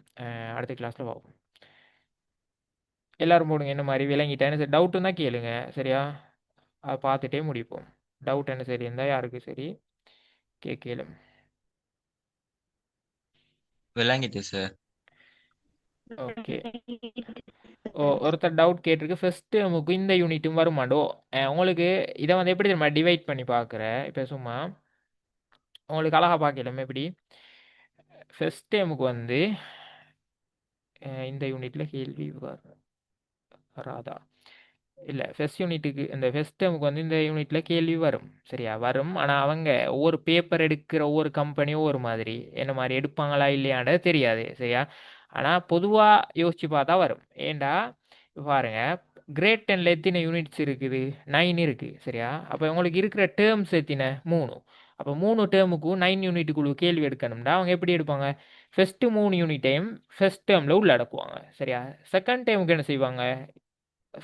அடுத்த கிளாஸில் பார்ப்போம். எல்லாரும் போடுங்க என்ன மாதிரி விளங்கிட்டேன்னு. சரி, டவுட்டு தான் கேளுங்க. சரியா? அதை பார்த்துட்டே முடிப்போம். டவுட் என்ன சரி இருந்தால் யாருக்கு சரி கேளு. விளங்கிட்டு சார். ஓகே. ஒருத்தர் டவுட் கேட்டிருக்கு. ஃபர்ஸ்ட் நமக்கு இந்த யூனிட்டும் வருமாண்டோ. உங்களுக்கு இதை வந்து எப்படி தெரியுமா டிவைட் பண்ணி பார்க்குறேன். இப்போ சும்மா உங்களுக்கு அழகாக பார்க்கலாமே எப்படி ஃபர்ஸ்ட் டைமுக்கு வந்து இந்த யூனிட்டில் கேள்வி வராதா? இல்லை, ஃபர்ஸ்ட் யூனிட்டுக்கு இந்த ஃபர்ஸ்ட் டேர்முக்கு வந்து இந்த யூனிட்டில் கேள்வி வரும். சரியா? வரும். ஆனால் அவங்க ஒவ்வொரு பேப்பர் எடுக்கிற ஒவ்வொரு கம்பெனியும் ஒவ்வொரு மாதிரி என்ன மாதிரி எடுப்பாங்களா இல்லையான்றது தெரியாது. சரியா? ஆனால் பொதுவாக யோசிச்சு பார்த்தா வரும். ஏண்டா பாருங்க, கிரேட் 10ல் எத்தனை யூனிட்ஸ் இருக்குது? 9 இருக்குது. சரியா? அப்போ உங்களுக்கு இருக்கிற டேர்ம்ஸ் எத்தனை? 3. அப்போ 3 டேர்முக்கும் 9 யூனிட்டுக்குள்ள கேள்வி எடுக்கணும்னா அவங்க எப்படி எடுப்பாங்க? ஃபர்ஸ்ட் 3 யூனிட்டையும் ஃபர்ஸ்ட் டேர்மில் உள்ளடக்குவாங்க. சரியா? செகண்ட் டேர்முக்கு என்ன செய்வாங்க?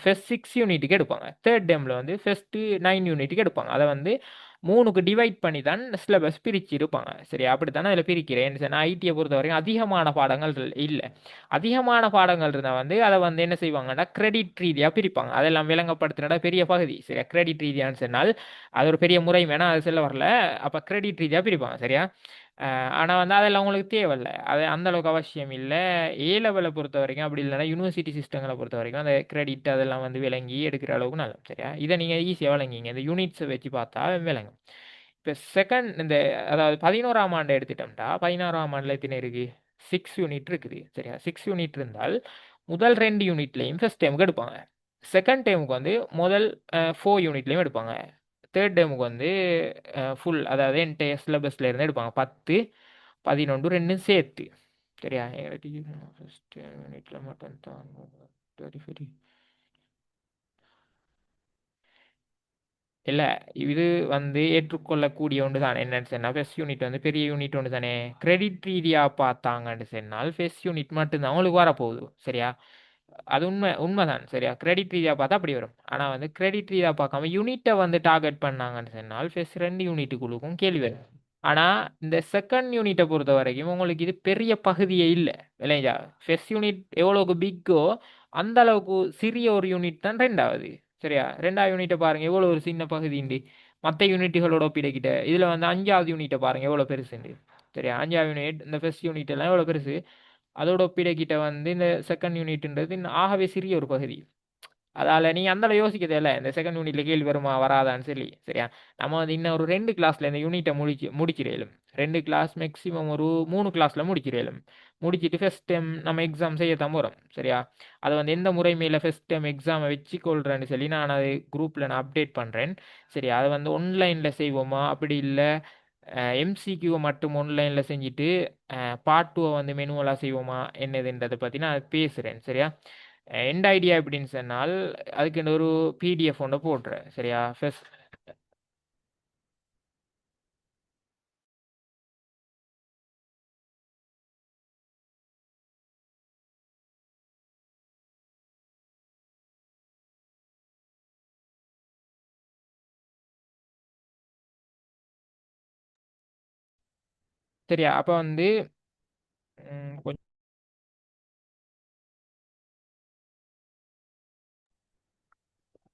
ஃபர்ஸ்ட் 6 யூனிட்டுக்கு எடுப்பாங்க. தேர்ட் டேர்மில் வந்து ஃபர்ஸ்ட்டு 9 யூனிட்டுக்கு எடுப்பாங்க. அதை வந்து 3க்கு டிவைட் பண்ணி தான் சிலபஸ் பிரித்து இருப்பாங்க. சரி, அப்படி தானே அதில் பிரிக்கிறேன். நான் ஐடியை பொறுத்த வரைக்கும் அதிகமான பாடங்கள் இல்லை. அதிகமான பாடங்கள் இருந்தால் வந்து அதை வந்து என்ன செய்வாங்கன்னா கிரெடிட் ரீதியாக பிரிப்பாங்க. அதெல்லாம் விளங்கப்படுத்தினடா பெரிய பகுதி. சரியா? கிரெடிட் ரீதியான்னு சொன்னால் அது ஒரு பெரிய முறை வேணால் அது சொல்ல வரல. அப்போ கிரெடிட் ரீதியாக பிரிப்பாங்க. சரியா? ஆனால் வந்து அதெல்லாம் உங்களுக்கு தேவையில்லை. அது அந்தளவுக்கு அவசியம் இல்லை. A-லெவலை பொறுத்த வரைக்கும் அப்படி இல்லைன்னா யூனிவர்சிட்டி சிஸ்டங்களை பொறுத்த வரைக்கும் அந்த கிரெடிட் அதெல்லாம் வந்து விளங்கி எடுக்கிற அளவுக்கு நல்லா. சரியா? இதை நீங்கள் ஈஸியாக விளங்கிங்க. இந்த யூனிட்ஸை வச்சு பார்த்தா விளங்கும். இப்போ அதாவது 11ஆம் ஆண்டு எடுத்துட்டோம்டா 16ஆம் ஆண்டில் எத்தனை இருக்குது? 6 யூனிட் இருக்குது. சரியா? 6 யூனிட் இருந்தால் முதல் 2 யூனிட்லையும் ஃபர்ஸ்ட் டைமுக்கு எடுப்பாங்க. செகண்ட் டைமுக்கு வந்து முதல் 4 யூனிட்லையும் எடுப்பாங்க. தேர்ட் டேமுக்கு வந்து ஃபுல் அதாவது என்டையர் சிலபஸில் இருந்து எடுப்பாங்க. 10, 11 ரெண்டும் சேர்த்து. சரியா? ஃபர்ஸ்ட் யூனிட்டில் மட்டும் தான் சரி. இல்லை, இது வந்து ஏற்றுக்கொள்ளக்கூடிய ஒன்று தான். என்னன்னு சொன்னால் ஃபர்ஸ்ட் யூனிட் வந்து பெரிய யூனிட் ஒன்று தானே. கிரெடிட் ரீதியாக பார்த்தாங்கன்னு சொன்னால் ஃபர்ஸ்ட் யூனிட் மட்டும்தான் உங்களுக்கு வரப்போகுது. சரியா? அது உண்மைதான். சரியா? கிரெடிட் ரீதியாக பார்த்தா அப்படி வரும். ஆனால் வந்து கிரெடிட் ரீதியாக பார்க்காம யூனிட்டை வந்து டார்கெட் பண்ணாங்கன்னு சொன்னால் ஃபர்ஸ்ட் 2 யூனிட்டுக்குள்ளுக்கும் கேள்வி வரும். ஆனால் இந்த செகண்ட் யூனிட்டை பொறுத்த வரைக்கும் உங்களுக்கு இது பெரிய பகுதியே இல்லை. இல்லைங்களா? ஃபர்ஸ்ட் யூனிட் எவ்வளோக்கு பிக்கோ அந்த அளவுக்கு சிறிய ஒரு யூனிட் தான் ரெண்டாவது. சரியா? ரெண்டாவது யூனிட்டை பாருங்கள் எவ்வளோ ஒரு சின்ன பகுதிண்டு மற்ற யூனிட்டுகளோட ஒப்பிடக்கிட்ட. இதில் வந்து 5வது யூனிட்டை பாருங்கள் எவ்வளோ பெருசுண்டு. சரியா? 5வது யூனிட் இந்த ஃபர்ஸ்ட் யூனிட் எல்லாம் எவ்வளோ பெருசு. அதோட ஒப்பிடக்கிட்ட வந்து இந்த செகண்ட் யூனிட்ன்றது ஆகவே சிறிய ஒரு பகுதி. அதால நீங்க அந்த யோசிக்க தேவையில்ல இந்த செகண்ட் யூனிட்ல கேள்வி வருமா வராதான்னு சொல்லி சரியா. நம்ம வந்து இன்னும் ஒரு 2 கிளாஸ்ல இந்த யூனிட்டை முடிச்சிடலும். 2 கிளாஸ் மேக்ஸிமம் ஒரு 3 கிளாஸ்ல முடிச்சிடலும். முடிச்சிட்டு ஃபர்ஸ்ட் டைம் நம்ம எக்ஸாம் செய்ய தான் போறோம் சரியா. அது வந்து எந்த முறைமையில ஃபர்ஸ்ட் டைம் எக்ஸாமை வச்சு கொள்றேன்னு சொல்லி நான் அது குரூப்ல நான் அப்டேட் பண்றேன் சரி. அதை வந்து ஆன்லைன்ல செய்வோமா அப்படி இல்லை எம்சிக்யூவை மட்டும் ஆன்லைனில் செஞ்சுட்டு பார்ட் டூவை வந்து மெனுவலாக செய்வோமா என்னதுன்றதை பற்றி நான் பேசுகிறேன் சரியா. எந்த ஐடியா எப்படின்னு சொன்னால் அதுக்கு ஒரு பிடிஎஃப் ஒன்று போடுறேன் சரியா. ஃபர்ஸ்ட் சரியா. அப்போ வந்து கொஞ்சம்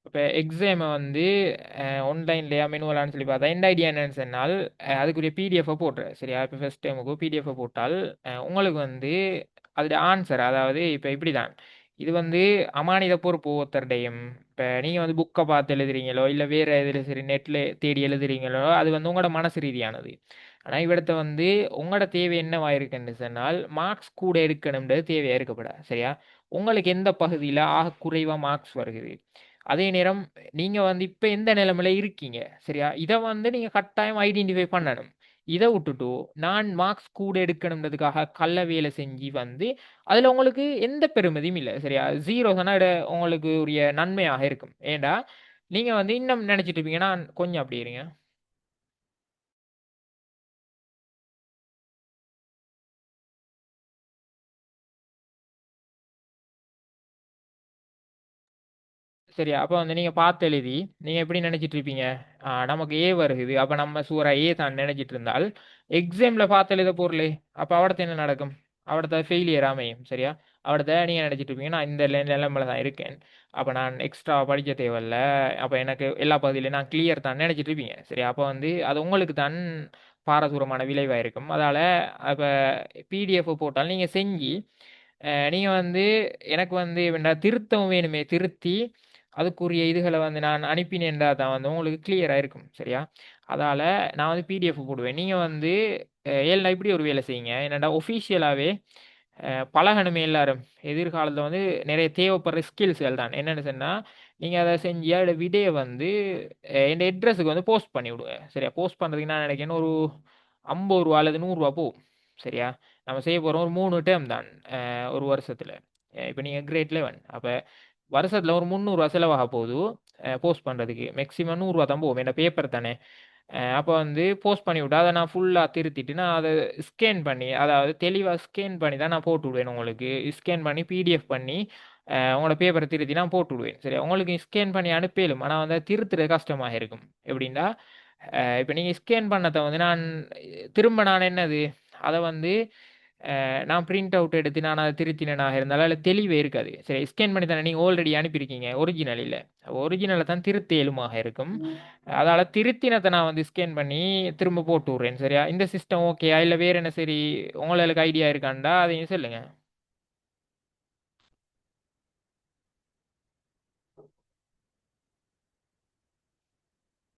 இப்போ எக்ஸாமை வந்து ஆன்லைன்லையா மெனுவலான்னு சொல்லி பார்த்தா எந்த ஐடியா என்னன்னு சொன்னால் அதுக்குரிய பிடிஎஃபை போட்டுறேன் சரியா. இப்போ ஃபர்ஸ்ட் டைமுக்கு பிடிஎஃபை போட்டால் உங்களுக்கு வந்து அதோட ஆன்சர் அதாவது இப்போ இப்படி தான் இது வந்து அமானித பொறுப்பு ஒவ்வொருத்தருடையும். இப்போ நீங்கள் வந்து புக்கை பார்த்து எழுதுறீங்களோ இல்லை வேறு எதில் சரி நெட்டில் தேடி எழுதுறீங்களோ அது வந்து உங்களோட மனசு ரீதியானது. ஆனால் இவிடத்த வந்து உங்களோட தேவை என்னவா இருக்குன்னு சொன்னால் மார்க்ஸ் கூட எடுக்கணுன்றது தேவையாக இருக்கப்பட சரியா. உங்களுக்கு எந்த பகுதியில் ஆக குறைவாக மார்க்ஸ் வருகுது அதே நேரம் நீங்கள் வந்து இப்போ எந்த நிலைமையில இருக்கீங்க சரியா. இதை வந்து நீங்கள் கட்டாயம் ஐடென்டிஃபை பண்ணணும். இதை விட்டுட்டு நான் மார்க்ஸ் கூட எடுக்கணுன்றதுக்காக கள்ள வேலை செஞ்சு வந்து அதில் உங்களுக்கு எந்த பெருமதியும் இல்லை சரியா. ஜீரோ தானே உங்களுக்கு உரிய நன்மையாக இருக்கும். ஏண்டா நீங்கள் வந்து இன்னும் நினச்சிட்டு இருப்பீங்கன்னா கொஞ்சம் அப்படி இருங்க. சரியா. அப்போ வந்து நீங்கள் பார்த்து எழுதி நீங்கள் எப்படி நினச்சிட்டு இருப்பீங்க நமக்கு ஏ வருகுது அப்போ நம்ம சூறா ஏ தான் நினச்சிட்டு இருந்தால் எக்ஸாமில் பார்த்து எழுத பொருளே அப்போ அவடத்த என்ன நடக்கும் அவடத்த ஃபெயிலியர் அமையும் சரியா. அவடத்த நீங்கள் நினச்சிட்டு இருப்பீங்க நான் இந்த நிலைமையில தான் இருக்கேன் அப்போ நான் எக்ஸ்ட்ரா படிக்க தேவையில்ல அப்போ எனக்கு எல்லா பகுதியிலையும் நான் கிளியர் தான் நினச்சிட்டு இருப்பீங்க சரியா. அப்போ வந்து அது உங்களுக்கு தான் பாரதூரமான விளைவாக இருக்கும். அதால் அப்போ பிடிஎஃப் போட்டால் நீங்கள் செஞ்சு நீங்கள் வந்து எனக்கு வந்து வேண்டாம் திருத்தம் வேணுமே திருத்தி அதுக்குரிய இதுகளை வந்து நான் அனுப்பினேன்டா தான் வந்து உங்களுக்கு கிளியராக இருக்கும் சரியா. அதால் நான் வந்து பிடிஎஃப் போடுவேன். நீங்கள் வந்து ஏழு இப்படி ஒரு வேலை செய்யுங்க என்னடா ஒஃபிஷியலாகவே பழகணுமே எல்லாரும். எதிர்காலத்தில் வந்து நிறைய தேவைப்படுற ஸ்கில்ஸ்கள் தான் என்னென்னு சொன்னால் நீங்கள் அதை செஞ்சு அதோட விடையை வந்து என் அட்ரஸுக்கு வந்து போஸ்ட் பண்ணி விடுவேன் சரியா. போஸ்ட் பண்ணுறதுக்கு நான் நினைக்கிறேன் ஒரு 50 ரூபா அல்லது 100 ரூபா போகும் சரியா. நம்ம செய்ய போகிறோம் ஒரு 3 டேர்ம் தான் ஒரு வருஷத்தில். இப்போ நீங்கள் கிரேட் 11 அப்போ வருஷத்தில் ஒரு 300 ரூபா செலவாக போகுது போஸ்ட் பண்ணுறதுக்கு. மேக்ஸிமம் 100 ரூபா தான் போகும் என்ன பேப்பர் தானே. அப்போ வந்து போஸ்ட் பண்ணி விட்டு அதை நான் ஃபுல்லாக திருத்திட்டு நான் அதை ஸ்கேன் பண்ணி அதாவது தெளிவாக ஸ்கேன் பண்ணி தான் நான் போட்டு விடுவேன். உங்களுக்கு ஸ்கேன் பண்ணி பிடிஎஃப் பண்ணி உங்களோட பேப்பரை திருத்தி நான் போட்டு விடுவேன் சரி. உங்களுக்கு ஸ்கேன் பண்ணி அனுப்பிடும் ஆனால் வந்து திருத்துறது கஷ்டமாக இருக்கும். எப்படின்னா இப்போ நீங்கள் ஸ்கேன் பண்ணதை வந்து நான் திரும்ப நான் என்னது அதை வந்து நான் பிரிண்ட் அவுட் எடுத்து நான் அதை திருத்தினேனாக இருந்தாலும் அதில் தெளிவே இருக்காது சரி. ஸ்கேன் பண்ணி தானே நீங்கள் ஆல்ரெடி அனுப்பியிருக்கீங்க ஒரிஜினல் இல்லை. ஒரிஜினலை தான் திருத்த இயலுமாக இருக்கும். அதால் திருத்தினத்தை நான் வந்து ஸ்கேன் பண்ணி திரும்ப போட்டு விட்றேன் சரியா. இந்த சிஸ்டம் ஓகேயா இல்லை வேறு என்ன சரி உங்களுக்கு ஐடியா இருக்காண்டா அதையும் சொல்லுங்கள்.